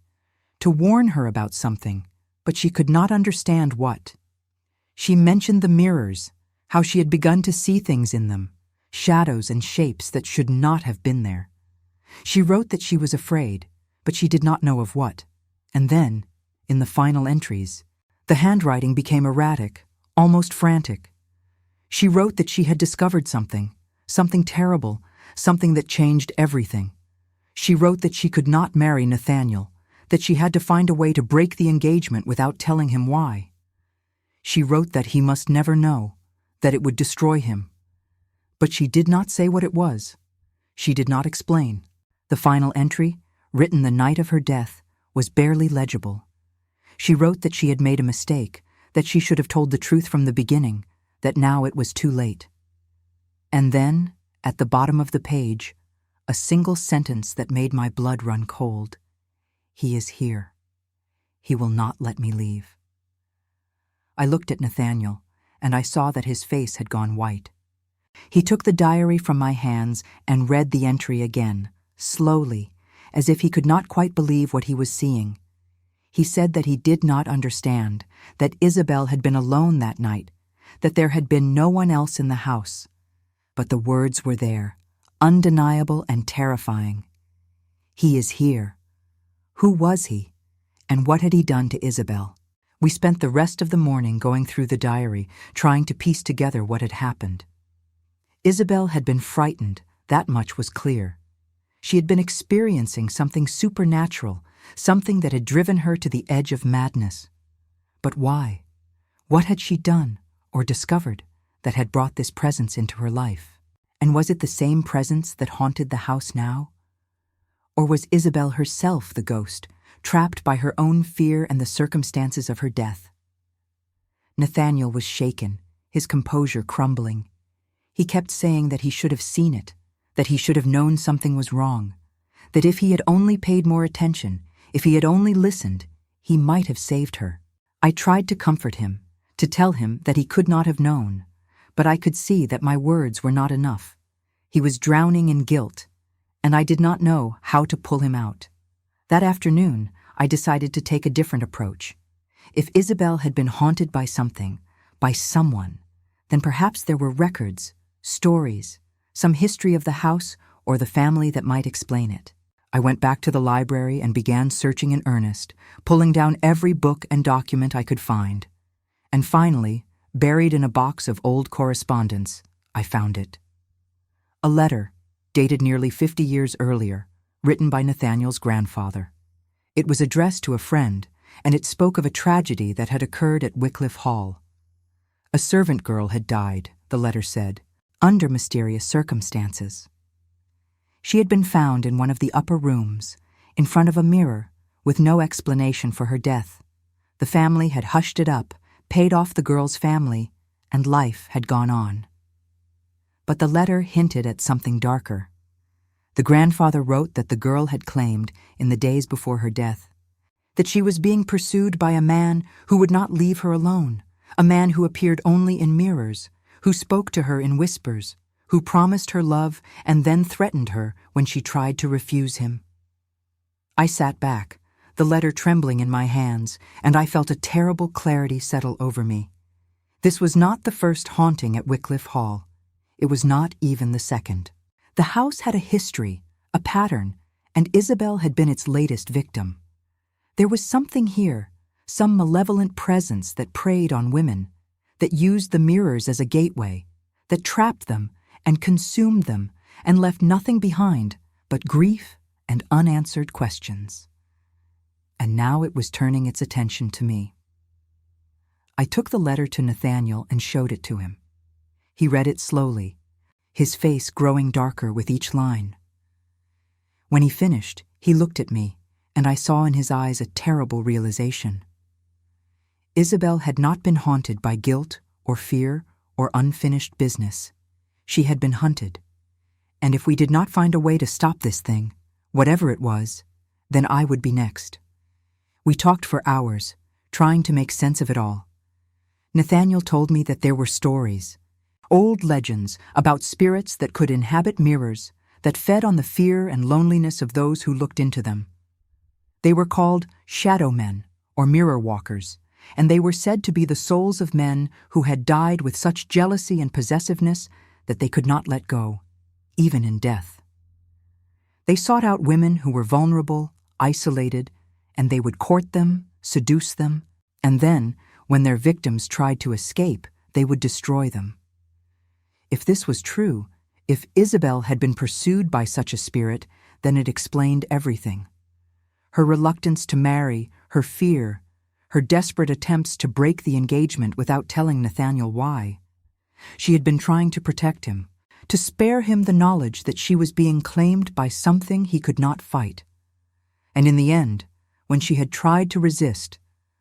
S1: to warn her about something, but she could not understand what. She mentioned the mirrors, how she had begun to see things in them, shadows and shapes that should not have been there. She wrote that she was afraid, but she did not know of what. And then, in the final entries, the handwriting became erratic, almost frantic. She wrote that she had discovered something terrible, something that changed everything. She wrote that she could not marry Nathaniel, that she had to find a way to break the engagement without telling him why. She wrote that he must never know, that it would destroy him. But she did not say what it was. She did not explain. The final entry, written the night of her death, was barely legible. She wrote that she had made a mistake, that she should have told the truth from the beginning, that now it was too late. And then, at the bottom of the page, a single sentence that made my blood run cold. He is here. He will not let me leave. I looked at Nathaniel, and I saw that his face had gone white. He took the diary from my hands and read the entry again, slowly, as if he could not quite believe what he was seeing. He said that he did not understand, that Isabel had been alone that night, that there had been no one else in the house. But the words were there, undeniable and terrifying. He is here. Who was he? And what had he done to Isabel? We spent the rest of the morning going through the diary, trying to piece together what had happened. Isabel had been frightened, that much was clear. She had been experiencing something supernatural, something that had driven her to the edge of madness. But why? What had she done, or discovered, that had brought this presence into her life? And was it the same presence that haunted the house now? Or was Isabel herself the ghost, trapped by her own fear and the circumstances of her death? Nathaniel was shaken, his composure crumbling. He kept saying that he should have seen it, that he should have known something was wrong, that if he had only paid more attention, if he had only listened, he might have saved her. I tried to comfort him, to tell him that he could not have known, but I could see that my words were not enough. He was drowning in guilt, and I did not know how to pull him out. That afternoon, I decided to take a different approach. If Isabel had been haunted by something, by someone, then perhaps there were records, stories, some history of the house or the family that might explain it. I went back to the library and began searching in earnest, pulling down every book and document I could find. And finally, buried in a box of old correspondence, I found it. A letter, dated nearly 50 years earlier, written by Nathaniel's grandfather. It was addressed to a friend, and it spoke of a tragedy that had occurred at Wycliffe Hall. A servant girl had died, the letter said, under mysterious circumstances. She had been found in one of the upper rooms, in front of a mirror, with no explanation for her death. The family had hushed it up, paid off the girl's family, and life had gone on. But the letter hinted at something darker. The grandfather wrote that the girl had claimed, in the days before her death, that she was being pursued by a man who would not leave her alone, a man who appeared only in mirrors, who spoke to her in whispers, who promised her love and then threatened her when she tried to refuse him. I sat back, the letter trembling in my hands, and I felt a terrible clarity settle over me. This was not the first haunting at Wycliffe Hall. It was not even the second. The house had a history, a pattern, and Isabel had been its latest victim. There was something here, some malevolent presence that preyed on women, that used the mirrors as a gateway, that trapped them and consumed them and left nothing behind but grief and unanswered questions. And now it was turning its attention to me. I took the letter to Nathaniel and showed it to him. He read it slowly, his face growing darker with each line. When he finished, he looked at me, and I saw in his eyes a terrible realization. Isabel had not been haunted by guilt or fear or unfinished business. She had been hunted. And if we did not find a way to stop this thing, whatever it was, then I would be next. We talked for hours, trying to make sense of it all. Nathaniel told me that there were stories, old legends about spirits that could inhabit mirrors, that fed on the fear and loneliness of those who looked into them. They were called shadow men or mirror walkers, and they were said to be the souls of men who had died with such jealousy and possessiveness that they could not let go, even in death. They sought out women who were vulnerable, isolated, and they would court them, seduce them, and then, when their victims tried to escape, they would destroy them. If this was true, if Isabel had been pursued by such a spirit, then it explained everything. Her reluctance to marry, her fear, her desperate attempts to break the engagement without telling Nathaniel why. She had been trying to protect him, to spare him the knowledge that she was being claimed by something he could not fight. And in the end, when she had tried to resist,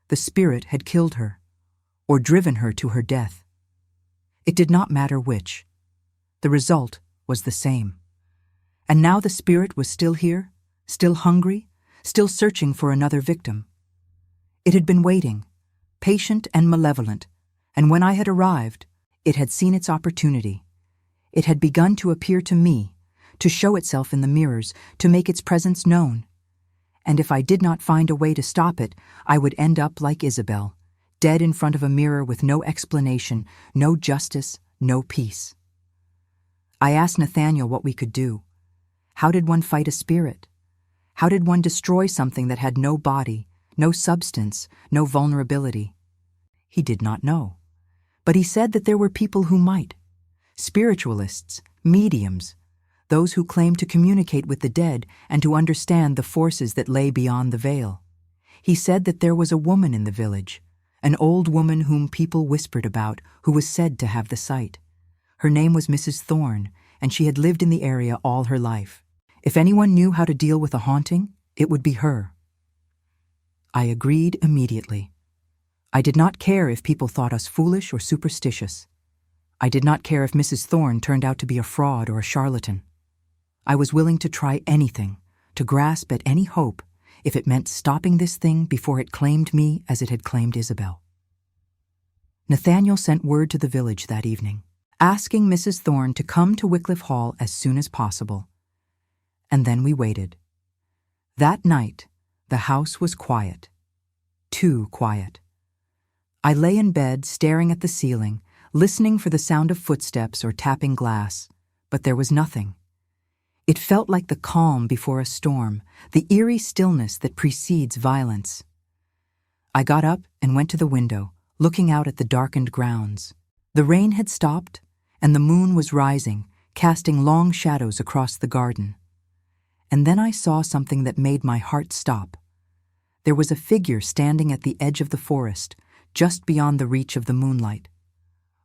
S1: the spirit had killed her, or driven her to her death. It did not matter which. The result was the same. And now the spirit was still here, still hungry, still searching for another victim. It had been waiting, patient and malevolent, and when I had arrived, it had seen its opportunity. It had begun to appear to me, to show itself in the mirrors, to make its presence known. And if I did not find a way to stop it, I would end up like Isabel, dead in front of a mirror with no explanation, no justice, no peace. I asked Nathaniel what we could do. How did one fight a spirit? How did one destroy something that had no body, no substance, no vulnerability? He did not know. But he said that there were people who might. Spiritualists, mediums, those who claimed to communicate with the dead and to understand the forces that lay beyond the veil. He said that there was a woman in the village, an old woman whom people whispered about, who was said to have the sight. Her name was Mrs. Thorne, and she had lived in the area all her life. If anyone knew how to deal with a haunting, it would be her. I agreed immediately. I did not care if people thought us foolish or superstitious. I did not care if Mrs. Thorne turned out to be a fraud or a charlatan. I was willing to try anything, to grasp at any hope, if it meant stopping this thing before it claimed me as it had claimed Isabel. Nathaniel sent word to the village that evening, asking Mrs. Thorne to come to Wycliffe Hall as soon as possible. And then we waited. That night, the house was quiet. Too quiet. I lay in bed, staring at the ceiling, listening for the sound of footsteps or tapping glass, but there was nothing. It felt like the calm before a storm, the eerie stillness that precedes violence. I got up and went to the window, looking out at the darkened grounds. The rain had stopped, and the moon was rising, casting long shadows across the garden. And then I saw something that made my heart stop. There was a figure standing at the edge of the forest, just beyond the reach of the moonlight.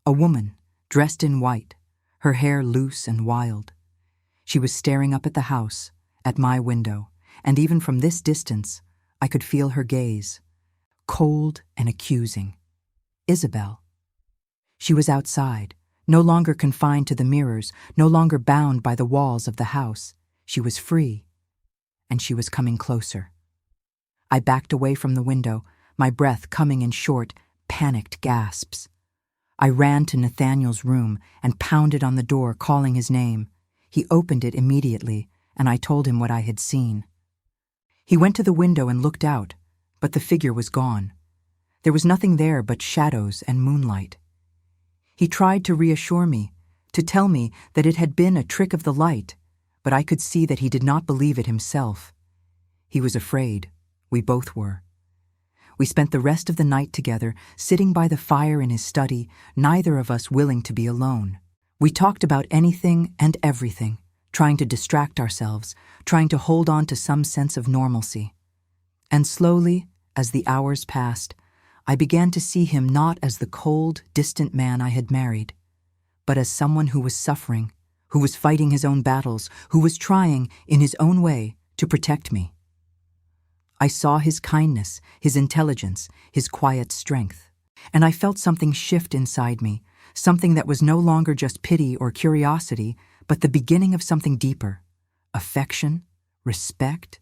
S1: A woman, dressed in white, her hair loose and wild. She was staring up at the house, at my window, and even from this distance, I could feel her gaze, cold and accusing. Isabel. She was outside, no longer confined to the mirrors, no longer bound by the walls of the house. She was free, and she was coming closer. I backed away from the window, my breath coming in short, panicked gasps. I ran to Nathaniel's room and pounded on the door, calling his name. He opened it immediately, and I told him what I had seen. He went to the window and looked out, but the figure was gone. There was nothing there but shadows and moonlight. He tried to reassure me, to tell me that it had been a trick of the light, but I could see that he did not believe it himself. He was afraid. We both were. We spent the rest of the night together, sitting by the fire in his study, neither of us willing to be alone. We talked about anything and everything, trying to distract ourselves, trying to hold on to some sense of normalcy. And slowly, as the hours passed, I began to see him not as the cold, distant man I had married, but as someone who was suffering, who was fighting his own battles, who was trying, in his own way, to protect me. I saw his kindness, his intelligence, his quiet strength, and I felt something shift inside me, something that was no longer just pity or curiosity, but the beginning of something deeper: affection, respect,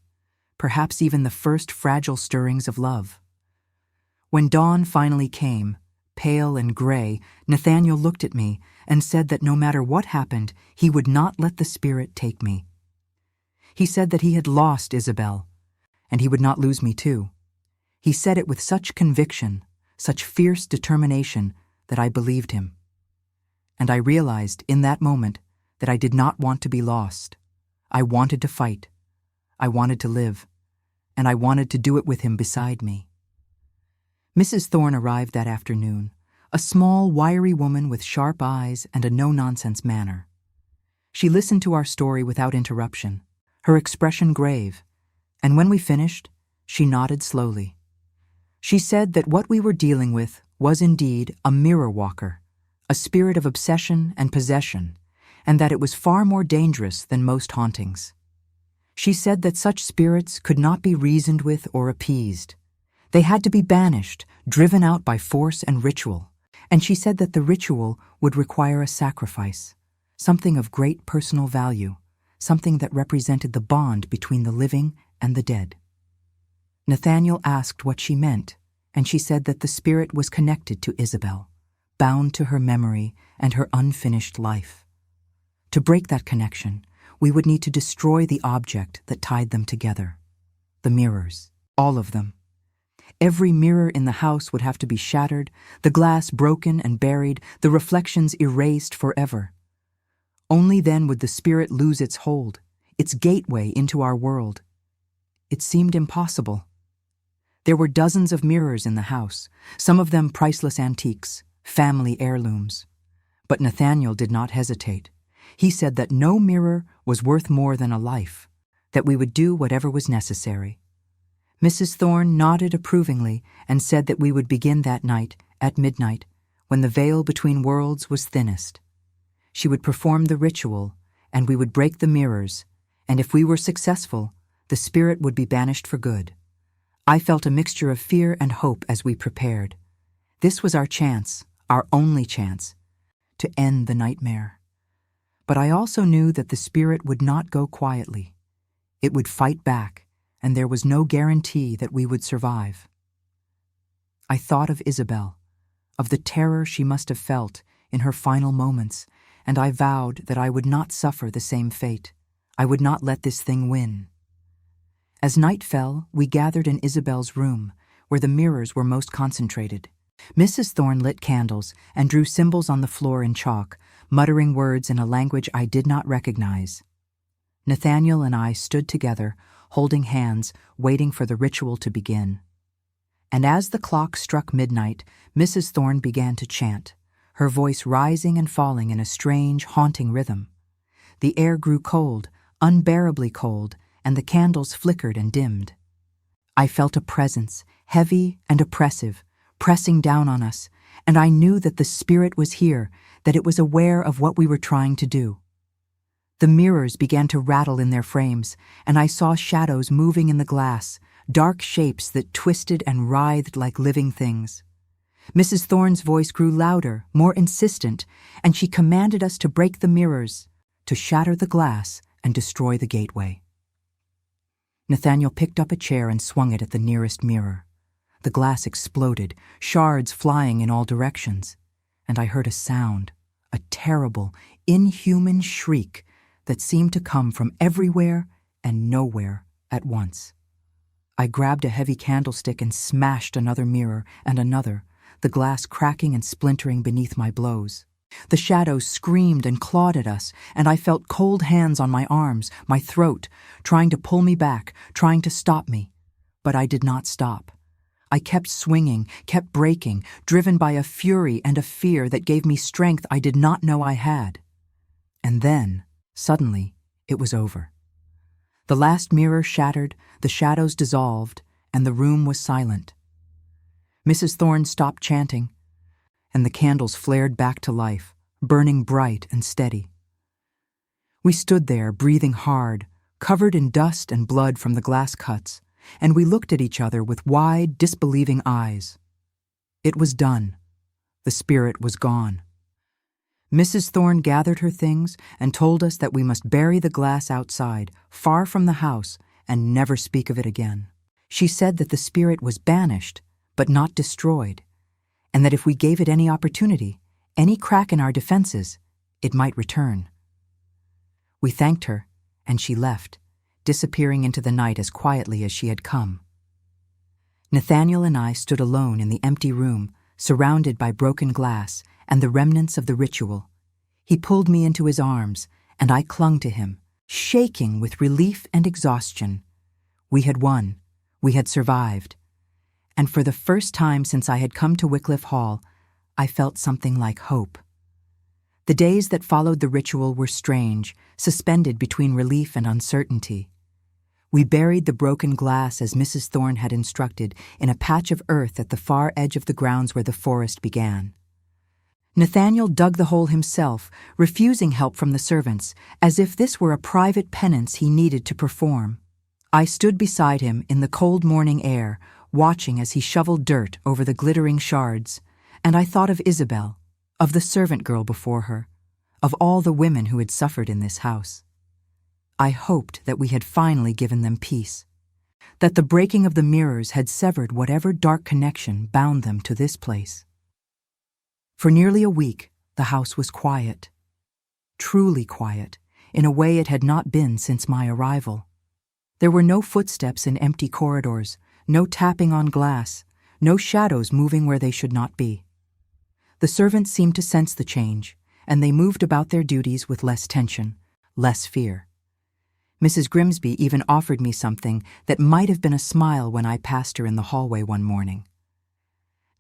S1: perhaps even the first fragile stirrings of love. When dawn finally came, pale and gray, Nathaniel looked at me and said that no matter what happened, he would not let the spirit take me. He said that he had lost Isabel, and he would not lose me too. He said it with such conviction, such fierce determination, that I believed him. And I realized in that moment that I did not want to be lost. I wanted to fight. I wanted to live. And I wanted to do it with him beside me. Mrs. Thorne arrived that afternoon, a small, wiry woman with sharp eyes and a no-nonsense manner. She listened to our story without interruption, her expression grave, and when we finished, she nodded slowly. She said that what we were dealing with was indeed a mirror walker, a spirit of obsession and possession, and that it was far more dangerous than most hauntings. She said that such spirits could not be reasoned with or appeased. They had to be banished, driven out by force and ritual, and she said that the ritual would require a sacrifice, something of great personal value, something that represented the bond between the living and the dead. Nathaniel asked what she meant, and she said that the spirit was connected to Isabel, bound to her memory and her unfinished life. To break that connection, we would need to destroy the object that tied them together. The mirrors, all of them. Every mirror in the house would have to be shattered, the glass broken and buried, the reflections erased forever. Only then would the spirit lose its hold, its gateway into our world. It seemed impossible. There were dozens of mirrors in the house, some of them priceless antiques, family heirlooms. But Nathaniel did not hesitate. He said that no mirror was worth more than a life, that we would do whatever was necessary. Mrs. Thorne nodded approvingly and said that we would begin that night, at midnight, when the veil between worlds was thinnest. She would perform the ritual, and we would break the mirrors, and if we were successful, the spirit would be banished for good. I felt a mixture of fear and hope as we prepared. This was our chance, our only chance, to end the nightmare. But I also knew that the spirit would not go quietly. It would fight back, and there was no guarantee that we would survive. I thought of Isabel, of the terror she must have felt in her final moments, and I vowed that I would not suffer the same fate. I would not let this thing win. As night fell, we gathered in Isabel's room, where the mirrors were most concentrated. Mrs. Thorne lit candles and drew symbols on the floor in chalk, muttering words in a language I did not recognize. Nathaniel and I stood together, holding hands, waiting for the ritual to begin. And as the clock struck midnight, Mrs. Thorne began to chant, her voice rising and falling in a strange, haunting rhythm. The air grew cold, unbearably cold, and the candles flickered and dimmed. I felt a presence, heavy and oppressive, pressing down on us, and I knew that the spirit was here, that it was aware of what we were trying to do. The mirrors began to rattle in their frames, and I saw shadows moving in the glass, dark shapes that twisted and writhed like living things. Mrs. Thorne's voice grew louder, more insistent, and she commanded us to break the mirrors, to shatter the glass and destroy the gateway. Nathaniel picked up a chair and swung it at the nearest mirror. The glass exploded, shards flying in all directions, and I heard a sound, a terrible, inhuman shriek that seemed to come from everywhere and nowhere at once. I grabbed a heavy candlestick and smashed another mirror and another, the glass cracking and splintering beneath my blows. The shadows screamed and clawed at us, and I felt cold hands on my arms, my throat, trying to pull me back, trying to stop me. But I did not stop. I kept swinging, kept breaking, driven by a fury and a fear that gave me strength I did not know I had. And then, suddenly, it was over. The last mirror shattered, the shadows dissolved, and the room was silent. Mrs. Thorne stopped chanting, and the candles flared back to life, burning bright and steady. We stood there, breathing hard, covered in dust and blood from the glass cuts, and we looked at each other with wide, disbelieving eyes. It was done. The spirit was gone. Mrs. Thorne gathered her things and told us that we must bury the glass outside, far from the house, and never speak of it again. She said that the spirit was banished, but not destroyed, and that if we gave it any opportunity, any crack in our defenses, it might return. We thanked her, and she left, disappearing into the night as quietly as she had come. Nathaniel and I stood alone in the empty room, surrounded by broken glass and the remnants of the ritual. He pulled me into his arms, and I clung to him, shaking with relief and exhaustion. We had won. We had survived. And for the first time since I had come to Wycliffe Hall, I felt something like hope. The days that followed the ritual were strange, suspended between relief and uncertainty. We buried the broken glass as Mrs. Thorne had instructed in a patch of earth at the far edge of the grounds where the forest began. Nathaniel dug the hole himself, refusing help from the servants, as if this were a private penance he needed to perform. I stood beside him in the cold morning air, watching as he shoveled dirt over the glittering shards, and I thought of Isabel, of the servant girl before her, of all the women who had suffered in this house. I hoped that we had finally given them peace, that the breaking of the mirrors had severed whatever dark connection bound them to this place. For nearly a week, the house was quiet, truly quiet, in a way it had not been since my arrival. There were no footsteps in empty corridors, no tapping on glass, no shadows moving where they should not be. The servants seemed to sense the change, and they moved about their duties with less tension, less fear. Mrs. Grimsby even offered me something that might have been a smile when I passed her in the hallway one morning.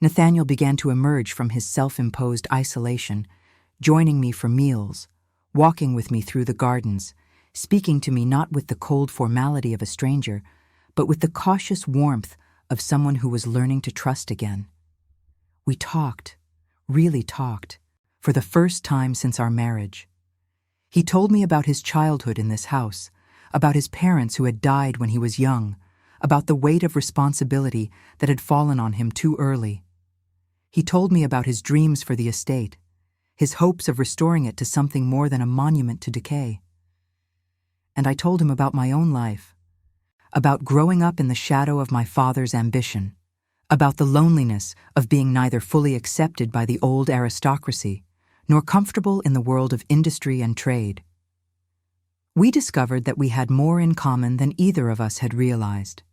S1: Nathaniel began to emerge from his self-imposed isolation, joining me for meals, walking with me through the gardens, speaking to me not with the cold formality of a stranger, but with the cautious warmth of someone who was learning to trust again. We talked, really talked, for the first time since our marriage. He told me about his childhood in this house, about his parents who had died when he was young, about the weight of responsibility that had fallen on him too early. He told me about his dreams for the estate, his hopes of restoring it to something more than a monument to decay. And I told him about my own life, about growing up in the shadow of my father's ambition, about the loneliness of being neither fully accepted by the old aristocracy nor comfortable in the world of industry and trade. We discovered that we had more in common than either of us had realized.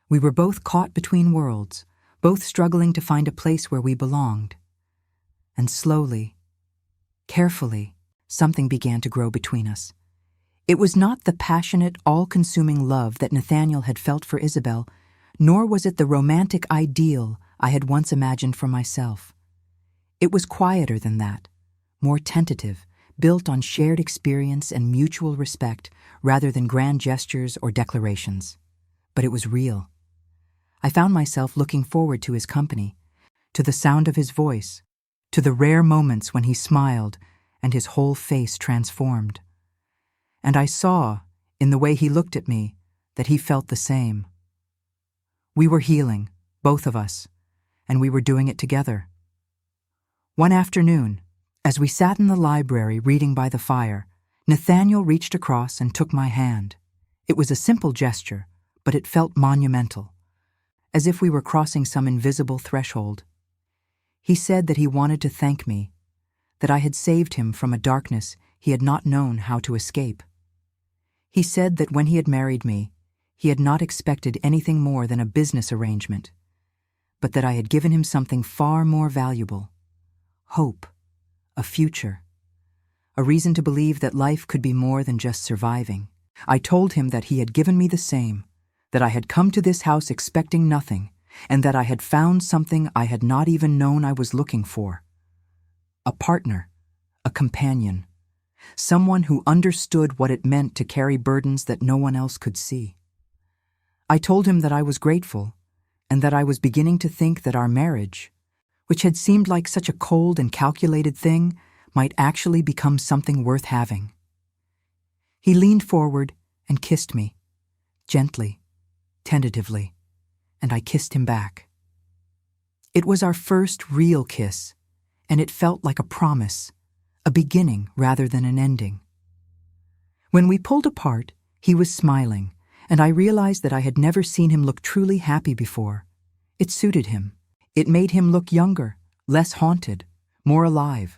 S1: We were both caught between worlds, both struggling to find a place where we belonged. And slowly, carefully, something began to grow between us. It was not the passionate, all-consuming love that Nathaniel had felt for Isabel, nor was it the romantic ideal I had once imagined for myself. It was quieter than that, more tentative, built on shared experience and mutual respect rather than grand gestures or declarations. But it was real. I found myself looking forward to his company, to the sound of his voice, to the rare moments when he smiled and his whole face transformed. And I saw, in the way he looked at me, that he felt the same. We were healing, both of us, and we were doing it together. One afternoon, as we sat in the library reading by the fire, Nathaniel reached across and took my hand. It was a simple gesture, but it felt monumental, as if we were crossing some invisible threshold. He said that he wanted to thank me, that I had saved him from a darkness he had not known how to escape. He said that when he had married me, he had not expected anything more than a business arrangement, but that I had given him something far more valuable: hope, a future, a reason to believe that life could be more than just surviving. I told him that he had given me the same, that I had come to this house expecting nothing, and that I had found something I had not even known I was looking for. A partner, a companion, someone who understood what it meant to carry burdens that no one else could see. I told him that I was grateful, and that I was beginning to think that our marriage, which had seemed like such a cold and calculated thing, might actually become something worth having. He leaned forward and kissed me, gently, tentatively, and I kissed him back. It was our first real kiss, and it felt like a promise, a beginning rather than an ending. When we pulled apart, he was smiling, and I realized that I had never seen him look truly happy before. It suited him. It made him look younger, less haunted, more alive.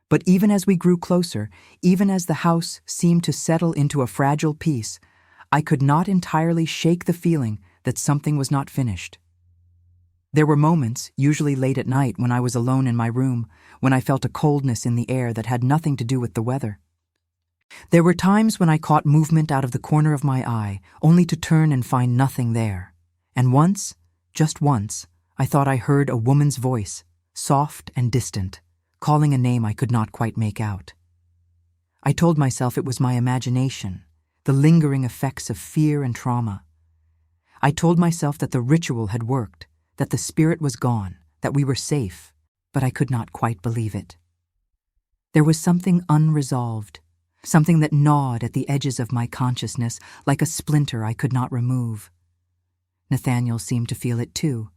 S1: But even as we grew closer, even as the house seemed to settle into a fragile peace, I could not entirely shake the feeling that something was not finished. There were moments, usually late at night when I was alone in my room, when I felt a coldness in the air that had nothing to do with the weather. There were times when I caught movement out of the corner of my eye, only to turn and find nothing there. And once, just once, I thought I heard a woman's voice, soft and distant, calling a name I could not quite make out. I told myself it was my imagination, the lingering effects of fear and trauma. I told myself that the ritual had worked, that the spirit was gone, that we were safe, but I could not quite believe it. There was something unresolved, something that gnawed at the edges of my consciousness like a splinter I could not remove. Nathaniel seemed to feel it too,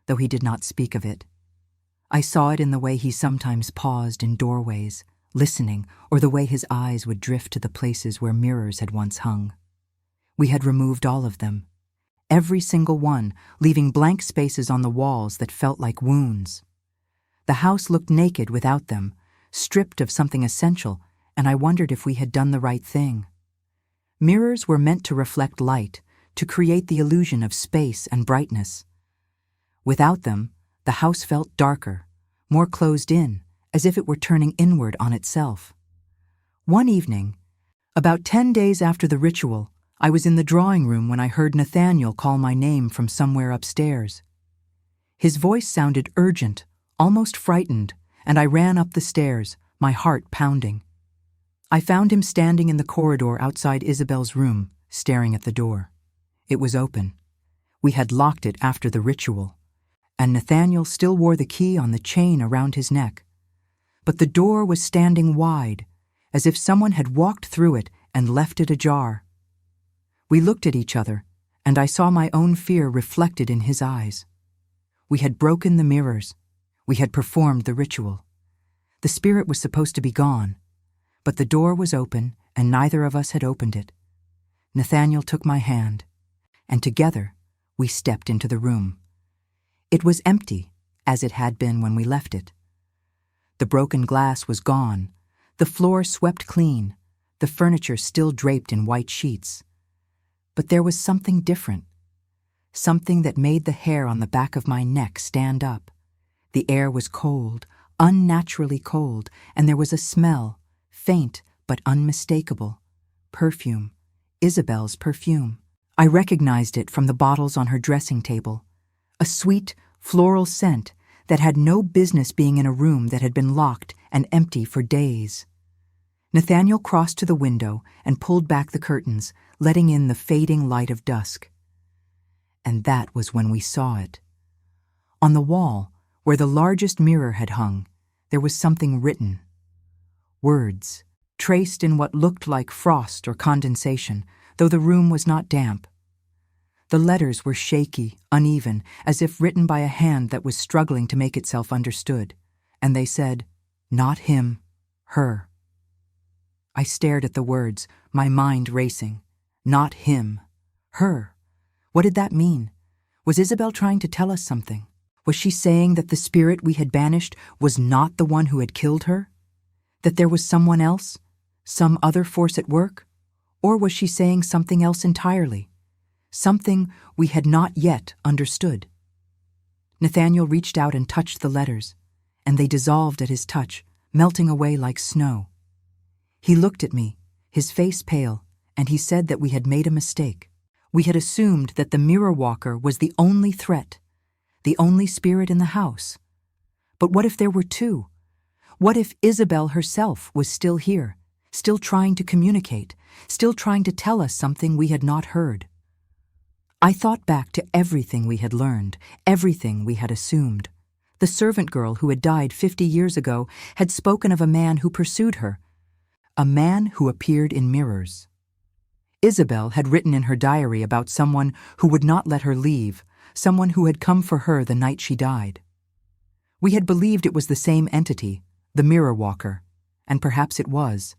S1: though he did not speak of it. I saw it in the way he sometimes paused in doorways, listening, or the way his eyes would drift to the places where mirrors had once hung. We had removed all of them, every single one, leaving blank spaces on the walls that felt like wounds. The house looked naked without them, stripped of something essential, and I wondered if we had done the right thing. Mirrors were meant to reflect light, to create the illusion of space and brightness. Without them, the house felt darker, more closed in, as if it were turning inward on itself. One evening, about 10 days after the ritual, I was in the drawing room when I heard Nathaniel call my name from somewhere upstairs. His voice sounded urgent, almost frightened, and I ran up the stairs, my heart pounding. I found him standing in the corridor outside Isabel's room, staring at the door. It was open. We had locked it after the ritual, and Nathaniel still wore the key on the chain around his neck. But the door was standing wide, as if someone had walked through it and left it ajar. We looked at each other, and I saw my own fear reflected in his eyes. We had broken the mirrors. We had performed the ritual. The spirit was supposed to be gone, but the door was open, and neither of us had opened it. Nathaniel took my hand, and together we stepped into the room. It was empty, as it had been when we left it. The broken glass was gone, the floor swept clean, the furniture still draped in white sheets. But there was something different, something that made the hair on the back of my neck stand up. The air was cold, unnaturally cold, and there was a smell, faint but unmistakable. Perfume. Isabel's perfume. I recognized it from the bottles on her dressing table. A sweet, floral scent that had no business being in a room that had been locked and empty for days. Nathaniel crossed to the window and pulled back the curtains, letting in the fading light of dusk. And that was when we saw it. On the wall, where the largest mirror had hung, there was something written. Words, traced in what looked like frost or condensation, though the room was not damp. The letters were shaky, uneven, as if written by a hand that was struggling to make itself understood, and they said, "Not him, her." I stared at the words, my mind racing. Not him, her. What did that mean? Was Isabel trying to tell us something? Was she saying that the spirit we had banished was not the one who had killed her? That there was someone else? Some other force at work? Or was she saying something else entirely? Something we had not yet understood. Nathaniel reached out and touched the letters, and they dissolved at his touch, melting away like snow. He looked at me, his face pale, and he said that we had made a mistake. We had assumed that the mirror walker was the only threat, the only spirit in the house. But what if there were two? What if Isabel herself was still here, still trying to communicate, still trying to tell us something we had not heard? I thought back to everything we had learned, everything we had assumed. The servant girl who had died 50 years ago had spoken of a man who pursued her, a man who appeared in mirrors. Isabel had written in her diary about someone who would not let her leave, someone who had come for her the night she died. We had believed it was the same entity, the mirror walker, and perhaps it was.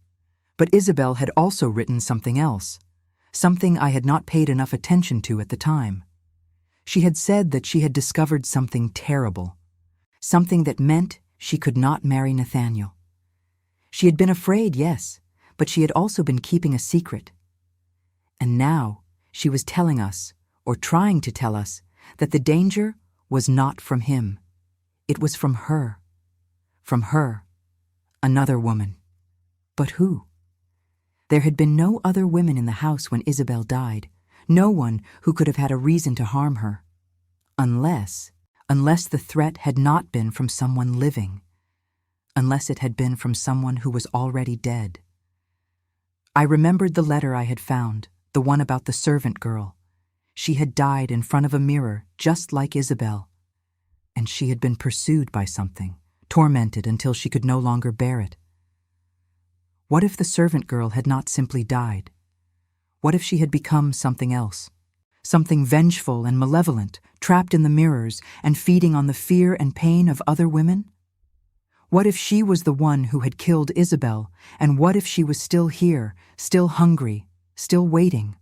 S1: But Isabel had also written something else, something I had not paid enough attention to at the time. She had said that she had discovered something terrible, something that meant she could not marry Nathaniel. She had been afraid, yes, but she had also been keeping a secret. And now she was telling us, or trying to tell us, that the danger was not from him. It was from her. From her. Another woman. But who? There had been no other women in the house when Isabel died, no one who could have had a reason to harm her. Unless the threat had not been from someone living. Unless it had been from someone who was already dead. I remembered the letter I had found, the one about the servant girl. She had died in front of a mirror, just like Isabel. And she had been pursued by something, tormented until she could no longer bear it. What if the servant girl had not simply died? What if she had become something else? Something vengeful and malevolent, trapped in the mirrors and feeding on the fear and pain of other women? What if she was the one who had killed Isabel, and what if she was still here, still hungry, still waiting?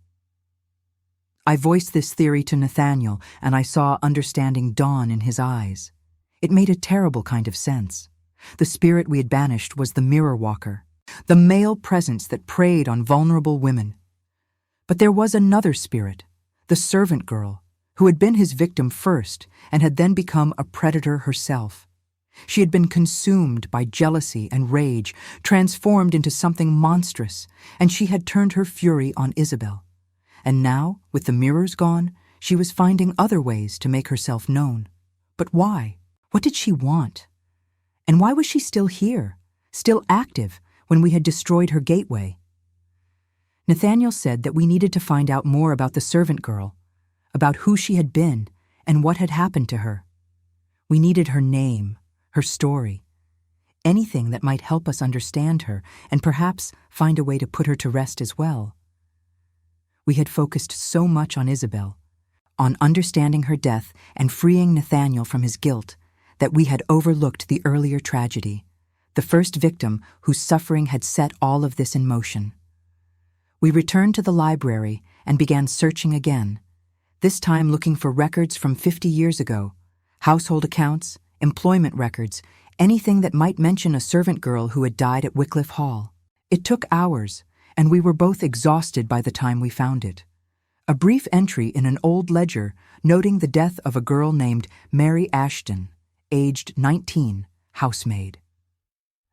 S1: I voiced this theory to Nathaniel, and I saw understanding dawn in his eyes. It made a terrible kind of sense. The spirit we had banished was the mirror walker, the male presence that preyed on vulnerable women. But there was another spirit, the servant girl, who had been his victim first and had then become a predator herself. She had been consumed by jealousy and rage, transformed into something monstrous, and she had turned her fury on Isabel. And now, with the mirrors gone, she was finding other ways to make herself known. But why? What did she want? And why was she still here, still active, when we had destroyed her gateway? Nathaniel said that we needed to find out more about the servant girl, about who she had been and what had happened to her. We needed her name, her story, anything that might help us understand her and perhaps find a way to put her to rest as well. We had focused so much on Isabel, on understanding her death and freeing Nathaniel from his guilt, that we had overlooked the earlier tragedy, the first victim whose suffering had set all of this in motion. We returned to the library and began searching again, this time looking for records from 50 years ago, household accounts, employment records, anything that might mention a servant girl who had died at Wycliffe Hall. It took hours, and we were both exhausted by the time we found it. A brief entry in an old ledger noting the death of a girl named Mary Ashton, aged 19, housemaid.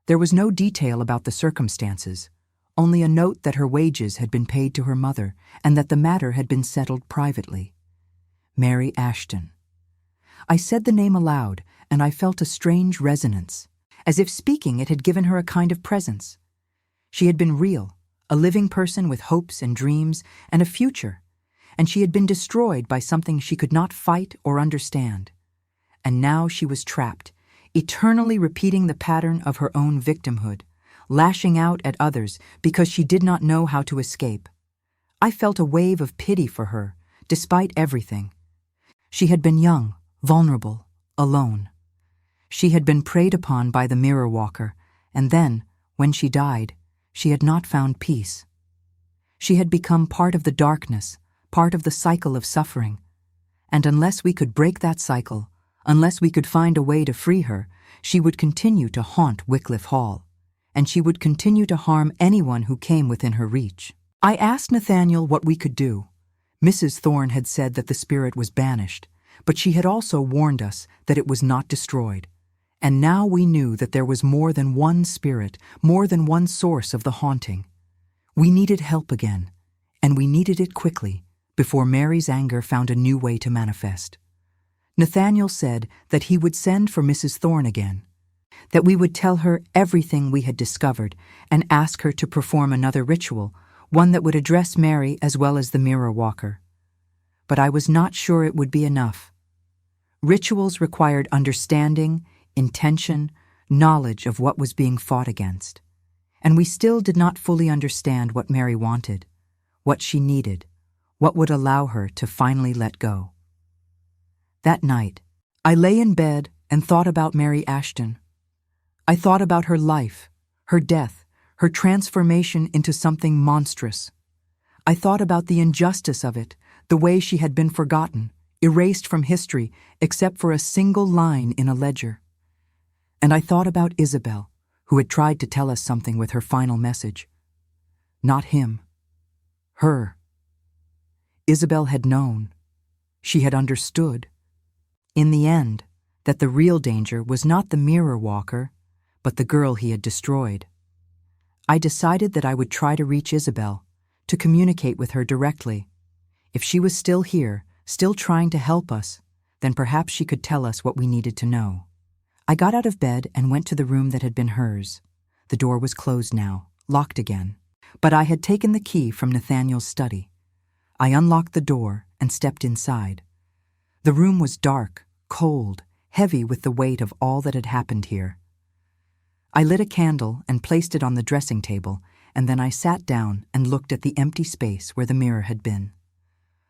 S1: There was no detail about the circumstances, only a note that her wages had been paid to her mother and that the matter had been settled privately. Mary Ashton. I said the name aloud, and I felt a strange resonance, as if speaking it had given her a kind of presence. She had been real, a living person with hopes and dreams and a future, and she had been destroyed by something she could not fight or understand. And now she was trapped, eternally repeating the pattern of her own victimhood, lashing out at others because she did not know how to escape. I felt a wave of pity for her, despite everything. She had been young, vulnerable, alone. She had been preyed upon by the mirror walker, and then, when she died, she had not found peace. She had become part of the darkness, part of the cycle of suffering. And unless we could break that cycle, unless we could find a way to free her, she would continue to haunt Wycliffe Hall, and she would continue to harm anyone who came within her reach. I asked Nathaniel what we could do. Mrs. Thorne had said that the spirit was banished, but she had also warned us that it was not destroyed. And now we knew that there was more than one spirit, more than one source of the haunting. We needed help again, and we needed it quickly, before Mary's anger found a new way to manifest. Nathaniel said that he would send for Mrs. Thorne again, that we would tell her everything we had discovered and ask her to perform another ritual, one that would address Mary as well as the mirror walker. But I was not sure it would be enough. Rituals required understanding, intention, knowledge of what was being fought against. And we still did not fully understand what Mary wanted, what she needed, what would allow her to finally let go. That night, I lay in bed and thought about Mary Ashton. I thought about her life, her death, her transformation into something monstrous. I thought about the injustice of it, the way she had been forgotten, erased from history except for a single line in a ledger. And I thought about Isabel, who had tried to tell us something with her final message. Not him. Her. Isabel had known. She had understood. In the end, that the real danger was not the mirror walker, but the girl he had destroyed. I decided that I would try to reach Isabel, to communicate with her directly. If she was still here, still trying to help us, then perhaps she could tell us what we needed to know. I got out of bed and went to the room that had been hers. The door was closed now, locked again, but I had taken the key from Nathaniel's study. I unlocked the door and stepped inside. The room was dark, cold, heavy with the weight of all that had happened here. I lit a candle and placed it on the dressing table, and then I sat down and looked at the empty space where the mirror had been.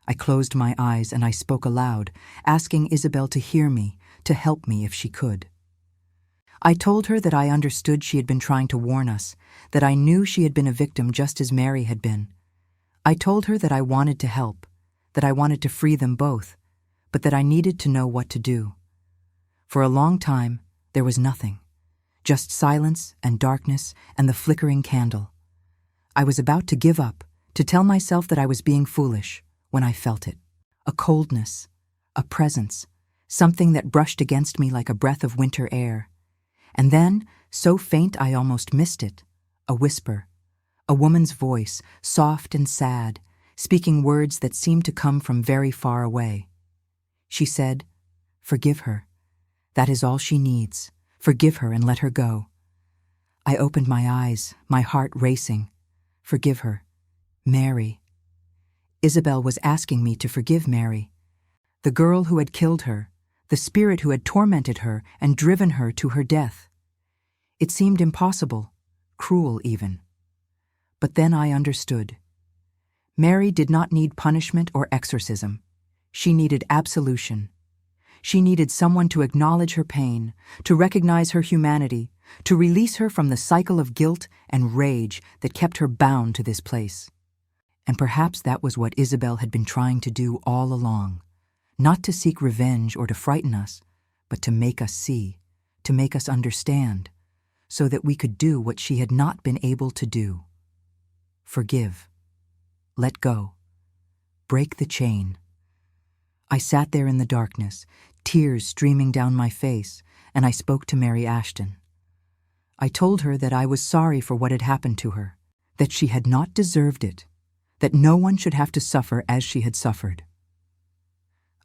S1: I closed my eyes and I spoke aloud, asking Isabel to hear me, to help me if she could. I told her that I understood she had been trying to warn us, that I knew she had been a victim just as Mary had been. I told her that I wanted to help, that I wanted to free them both, but that I needed to know what to do. For a long time, there was nothing, just silence and darkness and the flickering candle. I was about to give up, to tell myself that I was being foolish, when I felt it. A coldness, a presence, something that brushed against me like a breath of winter air. And then, so faint I almost missed it, a whisper, a woman's voice, soft and sad, speaking words that seemed to come from very far away. She said, "Forgive her. That is all she needs. Forgive her and let her go." I opened my eyes, my heart racing. Forgive her. Mary. Isabel was asking me to forgive Mary, the girl who had killed her, the spirit who had tormented her and driven her to her death. It seemed impossible, cruel even. But then I understood. Mary did not need punishment or exorcism. She needed absolution. She needed someone to acknowledge her pain, to recognize her humanity, to release her from the cycle of guilt and rage that kept her bound to this place. And perhaps that was what Isabel had been trying to do all along, not to seek revenge or to frighten us, but to make us see, to make us understand, so that we could do what she had not been able to do. Forgive. Let go. break the chain. I sat there in the darkness, tears streaming down my face, and I spoke to Mary Ashton. I told her that I was sorry for what had happened to her, that she had not deserved it, that no one should have to suffer as she had suffered.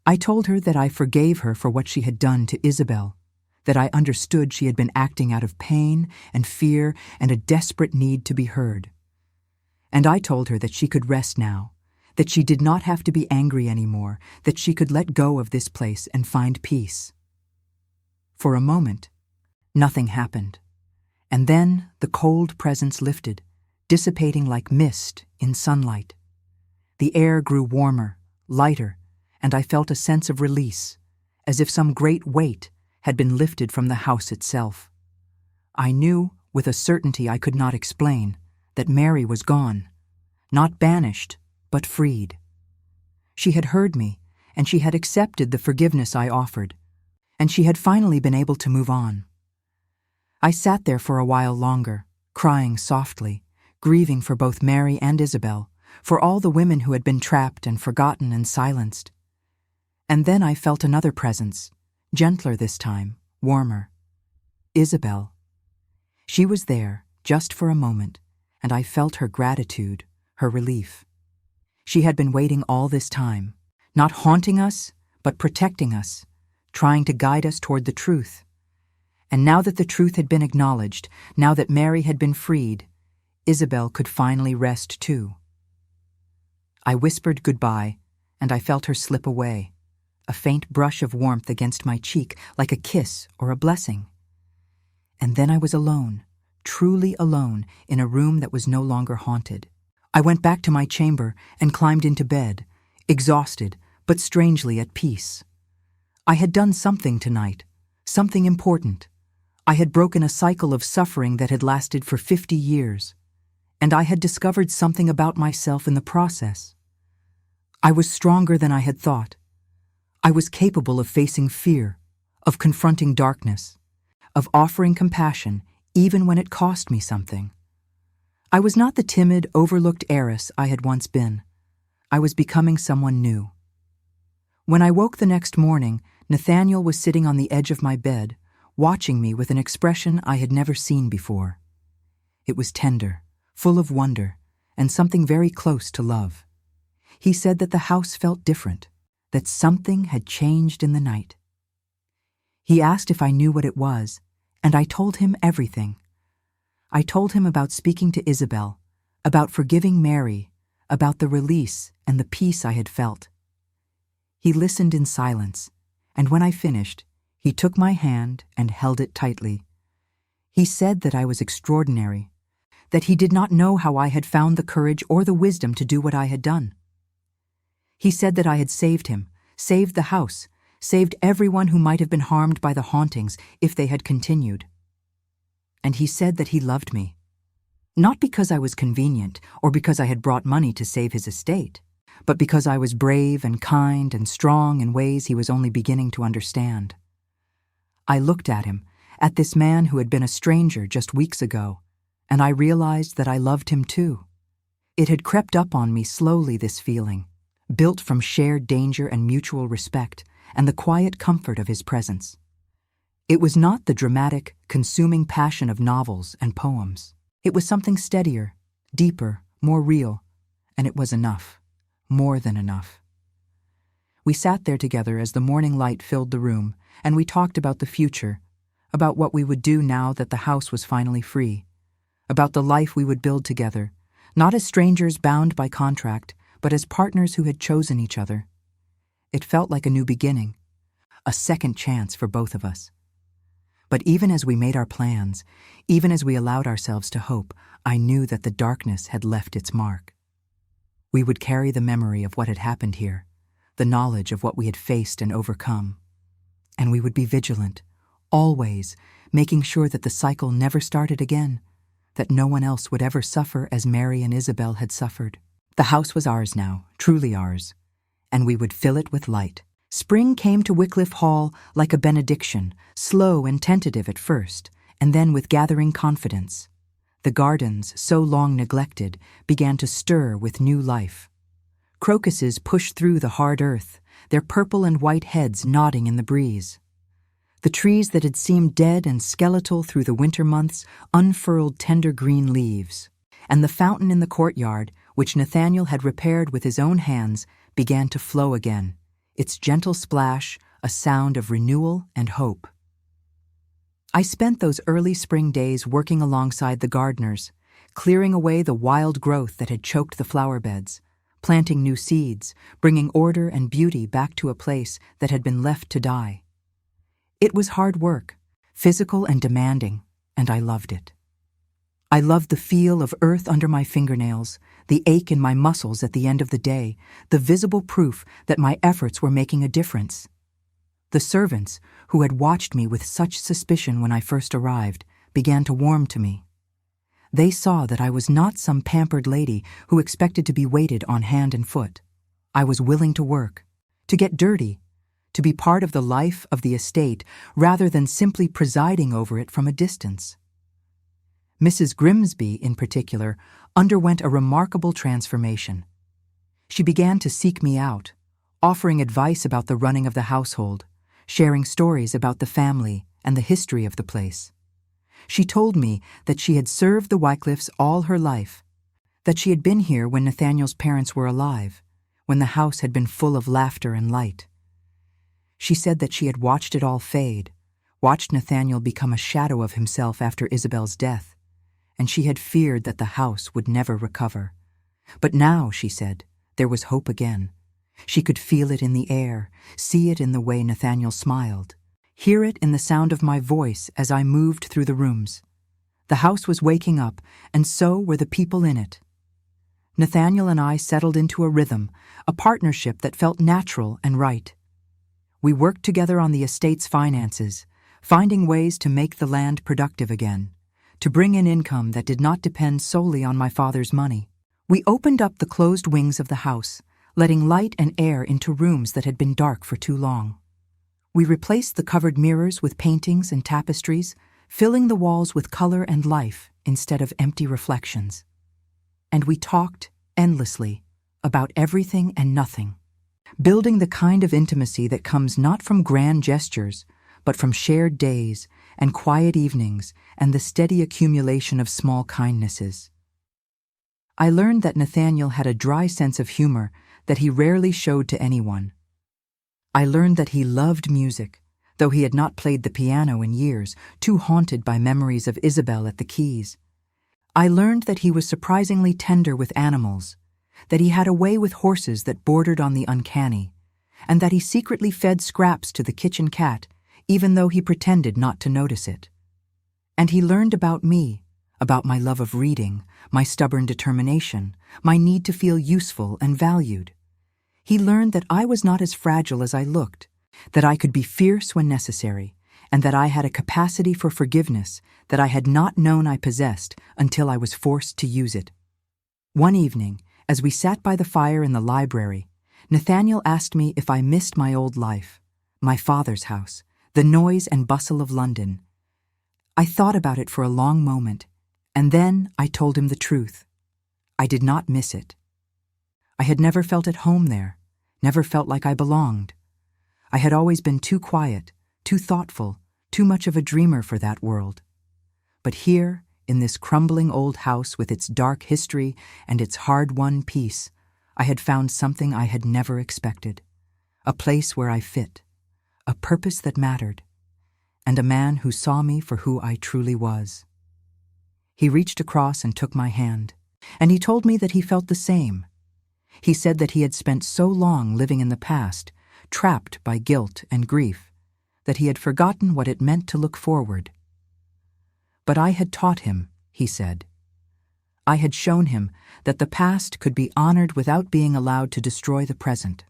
S1: I told her that I forgave her for what she had done to Isabel, that I understood she had been acting out of pain and fear and a desperate need to be heard. And I told her that she could rest now, that she did not have to be angry anymore, that she could let go of this place and find peace. For a moment, nothing happened, and then the cold presence lifted, dissipating like mist in sunlight. The air grew warmer, lighter, and I felt a sense of release, as if some great weight had been lifted from the house itself. I knew, with a certainty I could not explain, that Mary was gone, not banished, but freed. She had heard me, and she had accepted the forgiveness I offered, and she had finally been able to move on. I sat there for a while longer, crying softly, grieving for both Mary and Isabel, for all the women who had been trapped and forgotten and silenced. And then I felt another presence, gentler this time, warmer. Isabel. She was there, just for a moment, and I felt her gratitude, her relief. She had been waiting all this time, not haunting us, but protecting us, trying to guide us toward the truth. And now that the truth had been acknowledged, now that Mary had been freed, Isabel could finally rest too. I whispered goodbye, and I felt her slip away, a faint brush of warmth against my cheek, like a kiss or a blessing. And then I was alone, truly alone, in a room that was no longer haunted. I went back to my chamber and climbed into bed, exhausted, but strangely at peace. I had done something tonight, something important. I had broken a cycle of suffering that had lasted for 50 years, and I had discovered something about myself in the process. I was stronger than I had thought. I was capable of facing fear, of confronting darkness, of offering compassion even when it cost me something. I was not the timid, overlooked heiress I had once been. I was becoming someone new. When I woke the next morning, Nathaniel was sitting on the edge of my bed, watching me with an expression I had never seen before. It was tender, full of wonder, and something very close to love. He said that the house felt different, that something had changed in the night. He asked if I knew what it was, and I told him everything. I told him about speaking to Isabel, about forgiving Mary, about the release and the peace I had felt. He listened in silence, and when I finished, he took my hand and held it tightly. He said that I was extraordinary, that he did not know how I had found the courage or the wisdom to do what I had done. He said that I had saved him, saved the house, saved everyone who might have been harmed by the hauntings if they had continued. And he said that he loved me, not because I was convenient or because I had brought money to save his estate, but because I was brave and kind and strong in ways he was only beginning to understand. I looked at him, at this man who had been a stranger just weeks ago, and I realized that I loved him too. It had crept up on me slowly, this feeling, built from shared danger and mutual respect and the quiet comfort of his presence. It was not the dramatic, consuming passion of novels and poems. It was something steadier, deeper, more real, and it was enough, more than enough. We sat there together as the morning light filled the room, and we talked about the future, about what we would do now that the house was finally free, about the life we would build together, not as strangers bound by contract, but as partners who had chosen each other. It felt like a new beginning, a second chance for both of us. But even as we made our plans, even as we allowed ourselves to hope, I knew that the darkness had left its mark. We would carry the memory of what had happened here, the knowledge of what we had faced and overcome. And we would be vigilant, always, making sure that the cycle never started again, that no one else would ever suffer as Mary and Isabel had suffered. The house was ours now, truly ours, and we would fill it with light. Spring came to Wycliffe Hall like a benediction, slow and tentative at first, and then with gathering confidence. The gardens, so long neglected, began to stir with new life. Crocuses pushed through the hard earth, their purple and white heads nodding in the breeze. The trees that had seemed dead and skeletal through the winter months unfurled tender green leaves, and the fountain in the courtyard, which Nathaniel had repaired with his own hands, began to flow again, its gentle splash a sound of renewal and hope. I spent those early spring days working alongside the gardeners, clearing away the wild growth that had choked the flower beds, planting new seeds, bringing order and beauty back to a place that had been left to die. It was hard work, physical and demanding, and I loved it. I loved the feel of earth under my fingernails, the ache in my muscles at the end of the day, the visible proof that my efforts were making a difference. The servants, who had watched me with such suspicion when I first arrived, began to warm to me. They saw that I was not some pampered lady who expected to be waited on hand and foot. I was willing to work, to get dirty, to be part of the life of the estate rather than simply presiding over it from a distance. Mrs. Grimsby, in particular, underwent a remarkable transformation. She began to seek me out, offering advice about the running of the household, sharing stories about the family and the history of the place. She told me that she had served the Wycliffes all her life, that she had been here when Nathaniel's parents were alive, when the house had been full of laughter and light. She said that she had watched it all fade, watched Nathaniel become a shadow of himself after Isabel's death, and she had feared that the house would never recover. But now, she said, there was hope again. She could feel it in the air, see it in the way Nathaniel smiled, hear it in the sound of my voice as I moved through the rooms. The house was waking up, and so were the people in it. Nathaniel and I settled into a rhythm, a partnership that felt natural and right. We worked together on the estate's finances, finding ways to make the land productive again, to bring in income that did not depend solely on my father's money. We opened up the closed wings of the house, letting light and air into rooms that had been dark for too long. We replaced the covered mirrors with paintings and tapestries, filling the walls with color and life instead of empty reflections. And we talked endlessly about everything and nothing, building the kind of intimacy that comes not from grand gestures, but from shared days and quiet evenings and the steady accumulation of small kindnesses. I learned that Nathaniel had a dry sense of humor that he rarely showed to anyone. I learned that he loved music, though he had not played the piano in years, too haunted by memories of Isabel at the keys. I learned that he was surprisingly tender with animals, that he had a way with horses that bordered on the uncanny, and that he secretly fed scraps to the kitchen cat, even though he pretended not to notice it. And he learned about me, about my love of reading, my stubborn determination, my need to feel useful and valued. He learned that I was not as fragile as I looked, that I could be fierce when necessary, and that I had a capacity for forgiveness that I had not known I possessed until I was forced to use it. One evening, as we sat by the fire in the library, Nathaniel asked me if I missed my old life, my father's house, the noise and bustle of London. I thought about it for a long moment, and then I told him the truth. I did not miss it. I had never felt at home there, never felt like I belonged. I had always been too quiet, too thoughtful, too much of a dreamer for that world. But here, in this crumbling old house with its dark history and its hard-won peace, I had found something I had never expected, a place where I fit, a purpose that mattered, and a man who saw me for who I truly was. He reached across and took my hand, and he told me that he felt the same. He said that he had spent so long living in the past, trapped by guilt and grief, that he had forgotten what it meant to look forward. But I had taught him, he said. I had shown him that the past could be honored without being allowed to destroy the present.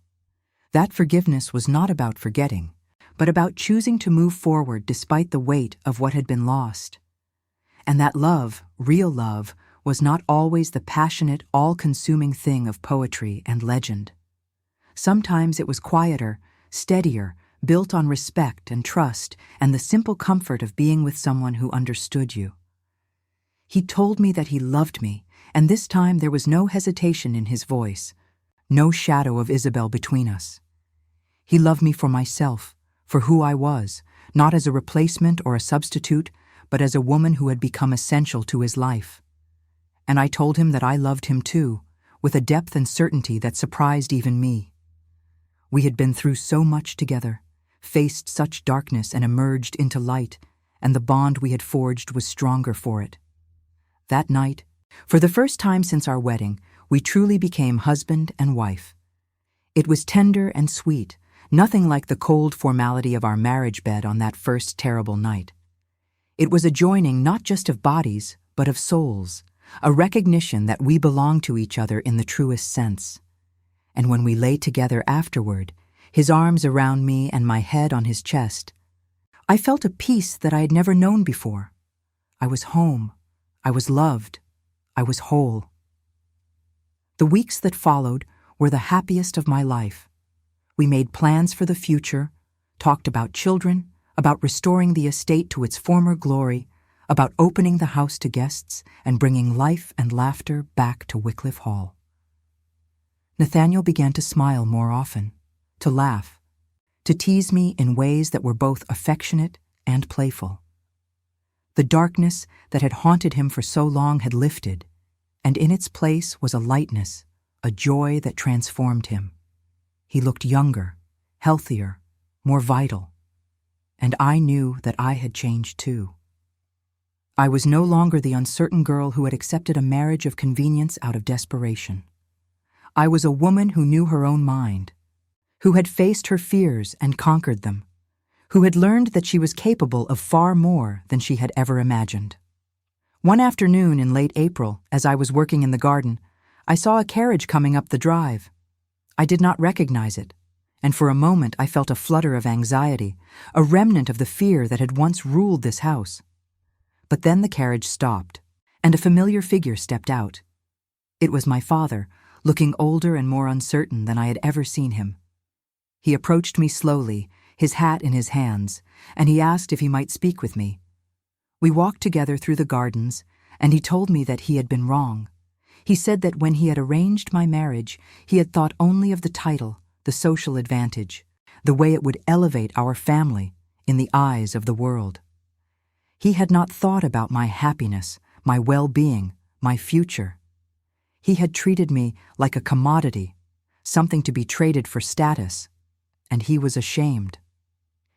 S1: That forgiveness was not about forgetting, but about choosing to move forward despite the weight of what had been lost. And that love, real love, was not always the passionate, all-consuming thing of poetry and legend. Sometimes it was quieter, steadier, built on respect and trust and the simple comfort of being with someone who understood you. He told me that he loved me, and this time there was no hesitation in his voice, no shadow of Isabel between us. He loved me for myself, for who I was, not as a replacement or a substitute, but as a woman who had become essential to his life. And I told him that I loved him too, with a depth and certainty that surprised even me. We had been through so much together, faced such darkness and emerged into light, and the bond we had forged was stronger for it. That night, for the first time since our wedding, we truly became husband and wife. It was tender and sweet, nothing like the cold formality of our marriage bed on that first terrible night. It was a joining not just of bodies, but of souls, a recognition that we belonged to each other in the truest sense. And when we lay together afterward, his arms around me and my head on his chest, I felt a peace that I had never known before. I was home. I was loved. I was whole. The weeks that followed were the happiest of my life. We made plans for the future, talked about children, about restoring the estate to its former glory, about opening the house to guests and bringing life and laughter back to Wycliffe Hall. Nathaniel began to smile more often, to laugh, to tease me in ways that were both affectionate and playful. The darkness that had haunted him for so long had lifted, and in its place was a lightness, a joy that transformed him. He looked younger, healthier, more vital, and I knew that I had changed too. I was no longer the uncertain girl who had accepted a marriage of convenience out of desperation. I was a woman who knew her own mind, who had faced her fears and conquered them, who had learned that she was capable of far more than she had ever imagined. One afternoon in late April, as I was working in the garden, I saw a carriage coming up the drive. I did not recognize it, and for a moment I felt a flutter of anxiety, a remnant of the fear that had once ruled this house. But then the carriage stopped, and a familiar figure stepped out. It was my father, looking older and more uncertain than I had ever seen him. He approached me slowly, his hat in his hands, and he asked if he might speak with me. We walked together through the gardens, and he told me that he had been wrong. He said that when he had arranged my marriage, he had thought only of the title, the social advantage, the way it would elevate our family in the eyes of the world. He had not thought about my happiness, my well-being, my future. He had treated me like a commodity, something to be traded for status, and he was ashamed.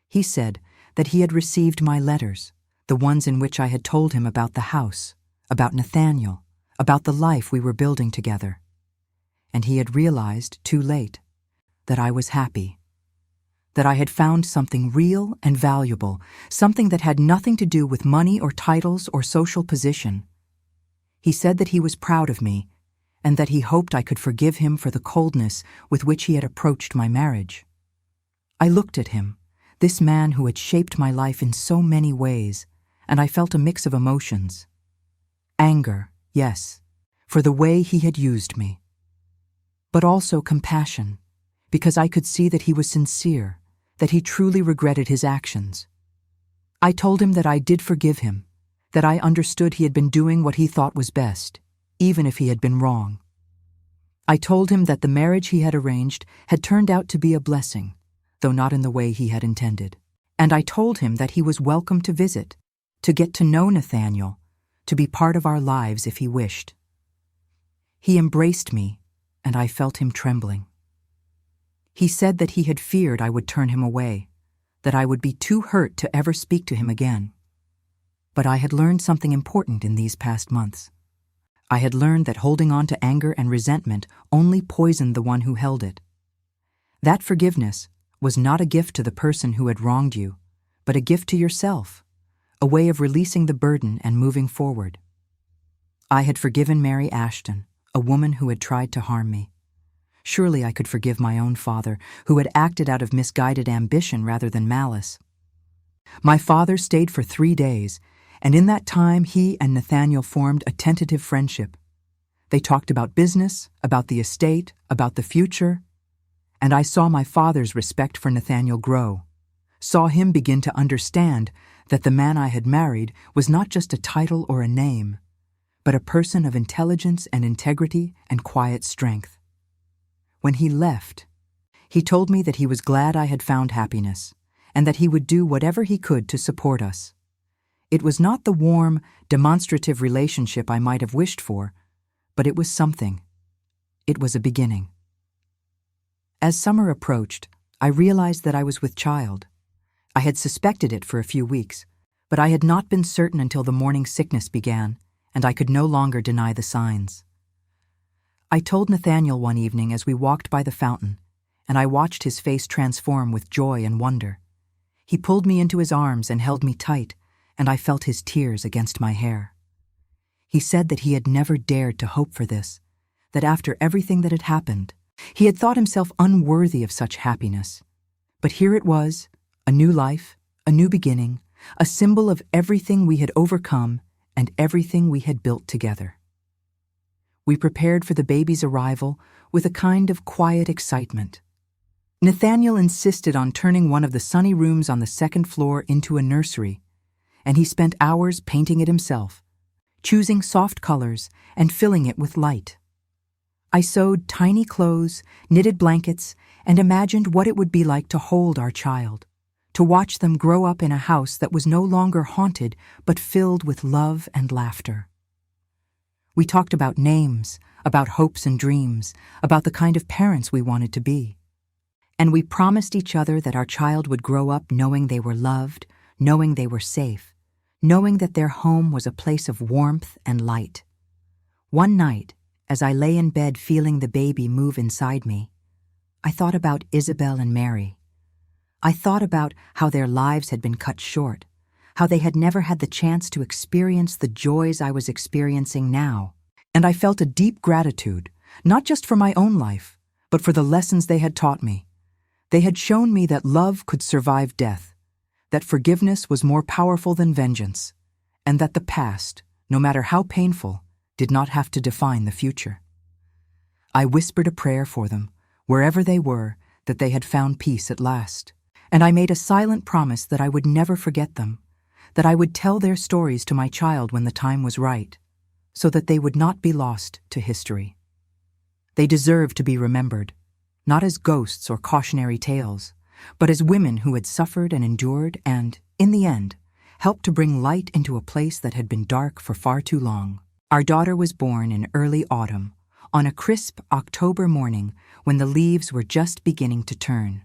S1: He said that he had received my letters, the ones in which I had told him about the house, about Nathaniel, about the life we were building together. And he had realized, too late, that I was happy, that I had found something real and valuable, something that had nothing to do with money or titles or social position. He said that he was proud of me, and that he hoped I could forgive him for the coldness with which he had approached my marriage. I looked at him, this man who had shaped my life in so many ways, and I felt a mix of emotions. Anger, yes, for the way he had used me. But also compassion, because I could see that he was sincere, that he truly regretted his actions. I told him that I did forgive him, that I understood he had been doing what he thought was best, even if he had been wrong. I told him that the marriage he had arranged had turned out to be a blessing, though not in the way he had intended. And I told him that he was welcome to visit, to get to know Nathaniel, to be part of our lives if he wished. He embraced me, and I felt him trembling. He said that he had feared I would turn him away, that I would be too hurt to ever speak to him again. But I had learned something important in these past months. I had learned that holding on to anger and resentment only poisoned the one who held it. That forgiveness was not a gift to the person who had wronged you, but a gift to yourself, a way of releasing the burden and moving forward. I had forgiven Mary Ashton, a woman who had tried to harm me. Surely I could forgive my own father, who had acted out of misguided ambition rather than malice. My father stayed for 3 days, and in that time he and Nathaniel formed a tentative friendship. They talked about business, about the estate, about the future, and I saw my father's respect for Nathaniel grow, saw him begin to understand that the man I had married was not just a title or a name, but a person of intelligence and integrity and quiet strength. When he left, he told me that he was glad I had found happiness, and that he would do whatever he could to support us. It was not the warm, demonstrative relationship I might have wished for, but it was something. It was a beginning. As summer approached, I realized that I was with child. I had suspected it for a few weeks, but I had not been certain until the morning sickness began, and I could no longer deny the signs. I told Nathaniel one evening as we walked by the fountain, and I watched his face transform with joy and wonder. He pulled me into his arms and held me tight, and I felt his tears against my hair. He said that he had never dared to hope for this, that after everything that had happened, he had thought himself unworthy of such happiness. But here it was, a new life, a new beginning, a symbol of everything we had overcome and everything we had built together. We prepared for the baby's arrival with a kind of quiet excitement. Nathaniel insisted on turning one of the sunny rooms on the second floor into a nursery, and he spent hours painting it himself, choosing soft colors and filling it with light. I sewed tiny clothes, knitted blankets, and imagined what it would be like to hold our child, to watch them grow up in a house that was no longer haunted but filled with love and laughter. We talked about names, about hopes and dreams, about the kind of parents we wanted to be. And we promised each other that our child would grow up knowing they were loved, knowing they were safe, knowing that their home was a place of warmth and light. One night, as I lay in bed feeling the baby move inside me, I thought about Isabel and Mary. I thought about how their lives had been cut short, how they had never had the chance to experience the joys I was experiencing now, and I felt a deep gratitude, not just for my own life, but for the lessons they had taught me. They had shown me that love could survive death, that forgiveness was more powerful than vengeance, and that the past, no matter how painful, did not have to define the future. I whispered a prayer for them, wherever they were, that they had found peace at last, and I made a silent promise that I would never forget them, that I would tell their stories to my child when the time was right, so that they would not be lost to history. They deserved to be remembered, not as ghosts or cautionary tales, but as women who had suffered and endured and, in the end, helped to bring light into a place that had been dark for far too long. Our daughter was born in early autumn, on a crisp October morning when the leaves were just beginning to turn.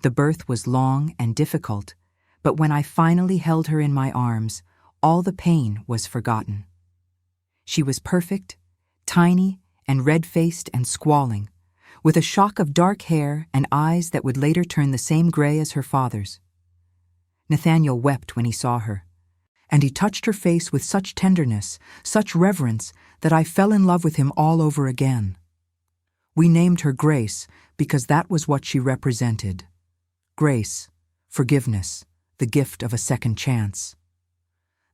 S1: The birth was long and difficult, but when I finally held her in my arms, all the pain was forgotten. She was perfect, tiny, and red-faced and squalling, with a shock of dark hair and eyes that would later turn the same gray as her father's. Nathaniel wept when he saw her, and he touched her face with such tenderness, such reverence, that I fell in love with him all over again. We named her Grace because that was what she represented. Grace, forgiveness, the gift of a second chance.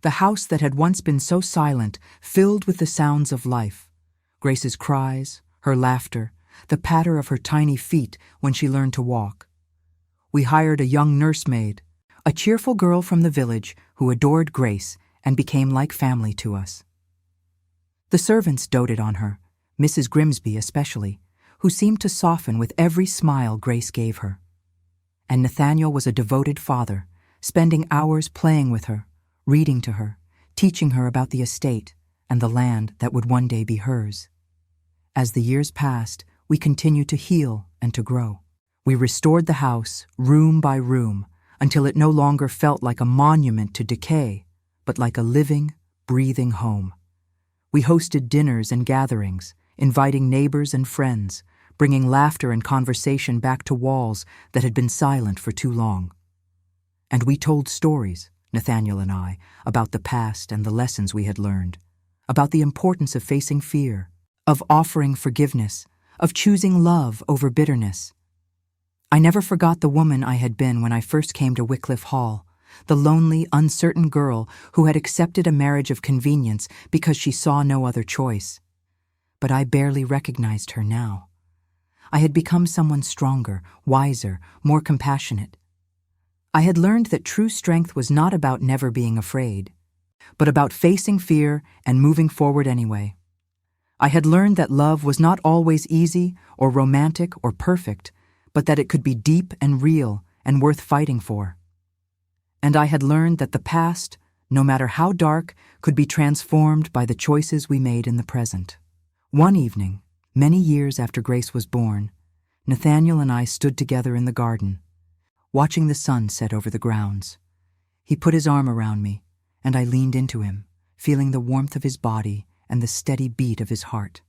S1: The house that had once been so silent filled with the sounds of life. Grace's cries, her laughter, the patter of her tiny feet when she learned to walk. We hired a young nursemaid, a cheerful girl from the village who adored Grace and became like family to us. The servants doted on her, Mrs. Grimsby especially, who seemed to soften with every smile Grace gave her. And Nathaniel was a devoted father, spending hours playing with her, reading to her, teaching her about the estate and the land that would one day be hers. As the years passed, we continued to heal and to grow. We restored the house, room by room, until it no longer felt like a monument to decay, but like a living, breathing home. We hosted dinners and gatherings, inviting neighbors and friends, bringing laughter and conversation back to walls that had been silent for too long. And we told stories, Nathaniel and I, about the past and the lessons we had learned, about the importance of facing fear, of offering forgiveness, of choosing love over bitterness. I never forgot the woman I had been when I first came to Wycliffe Hall, the lonely, uncertain girl who had accepted a marriage of convenience because she saw no other choice. But I barely recognized her now. I had become someone stronger, wiser, more compassionate. I had learned that true strength was not about never being afraid, but about facing fear and moving forward anyway. I had learned that love was not always easy or romantic or perfect, but that it could be deep and real and worth fighting for. And I had learned that the past, no matter how dark, could be transformed by the choices we made in the present. One evening, many years after Grace was born, Nathaniel and I stood together in the garden, watching the sun set over the grounds. He put his arm around me, and I leaned into him, feeling the warmth of his body and the steady beat of his heart.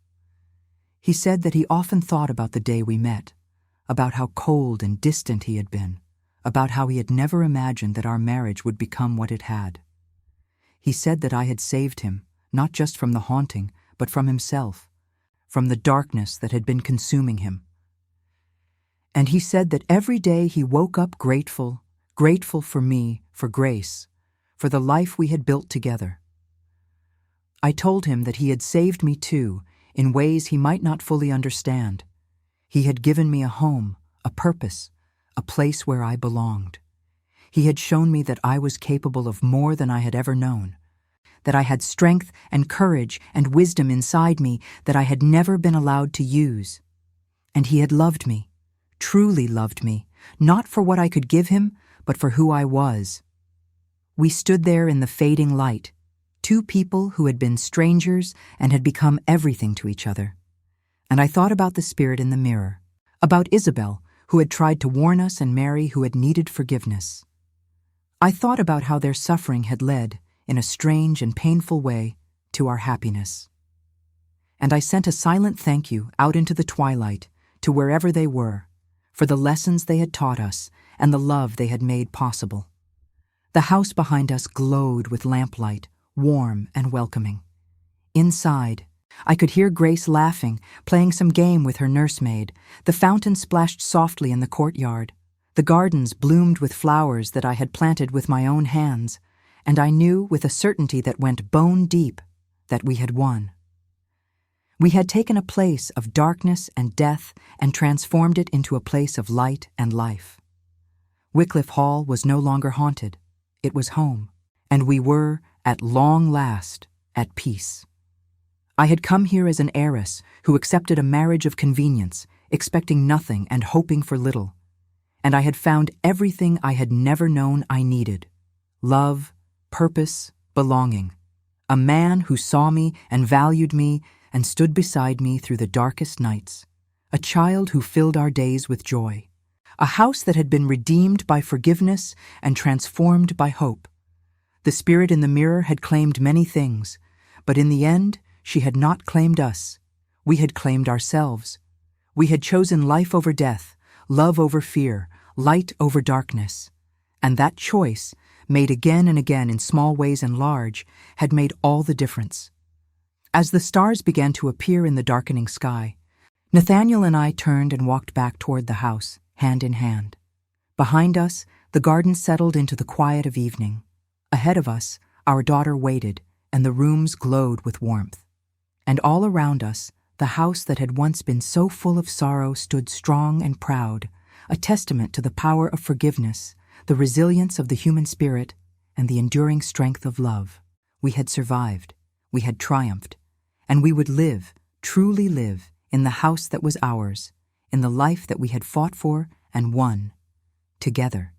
S1: He said that he often thought about the day we met, about how cold and distant he had been, about how he had never imagined that our marriage would become what it had. He said that I had saved him, not just from the haunting, but from himself, from the darkness that had been consuming him. And he said that every day he woke up grateful for me, for Grace, for the life we had built together. I told him that he had saved me too, in ways he might not fully understand. He had given me a home, a purpose, a place where I belonged. He had shown me that I was capable of more than I had ever known, that I had strength and courage and wisdom inside me that I had never been allowed to use. And he had loved me, truly loved me, not for what I could give him, but for who I was. We stood there in the fading light, two people who had been strangers and had become everything to each other. And I thought about the spirit in the mirror, about Isabel, who had tried to warn us, and Mary, who had needed forgiveness. I thought about how their suffering had led, in a strange and painful way, to our happiness. And I sent a silent thank you out into the twilight, to wherever they were, for the lessons they had taught us and the love they had made possible. The house behind us glowed with lamplight, warm and welcoming. Inside, I could hear Grace laughing, playing some game with her nursemaid. The fountain splashed softly in the courtyard. The gardens bloomed with flowers that I had planted with my own hands, and I knew with a certainty that went bone deep that we had won. We had taken a place of darkness and death and transformed it into a place of light and life. Wycliffe Hall was no longer haunted. It was home, and we were, at long last, at peace. I had come here as an heiress who accepted a marriage of convenience, expecting nothing and hoping for little. And I had found everything I had never known I needed: love, purpose, belonging. A man who saw me and valued me and stood beside me through the darkest nights. A child who filled our days with joy. A house that had been redeemed by forgiveness and transformed by hope. The spirit in the mirror had claimed many things, but in the end, she had not claimed us. We had claimed ourselves. We had chosen life over death, love over fear, light over darkness. And that choice, made again and again in small ways and large, had made all the difference. As the stars began to appear in the darkening sky, Nathaniel and I turned and walked back toward the house, hand in hand. Behind us, the garden settled into the quiet of evening. Ahead of us, our daughter waited, and the rooms glowed with warmth. And all around us, the house that had once been so full of sorrow stood strong and proud, a testament to the power of forgiveness, the resilience of the human spirit, and the enduring strength of love. We had survived, we had triumphed, and we would live, truly live, in the house that was ours, in the life that we had fought for and won, together.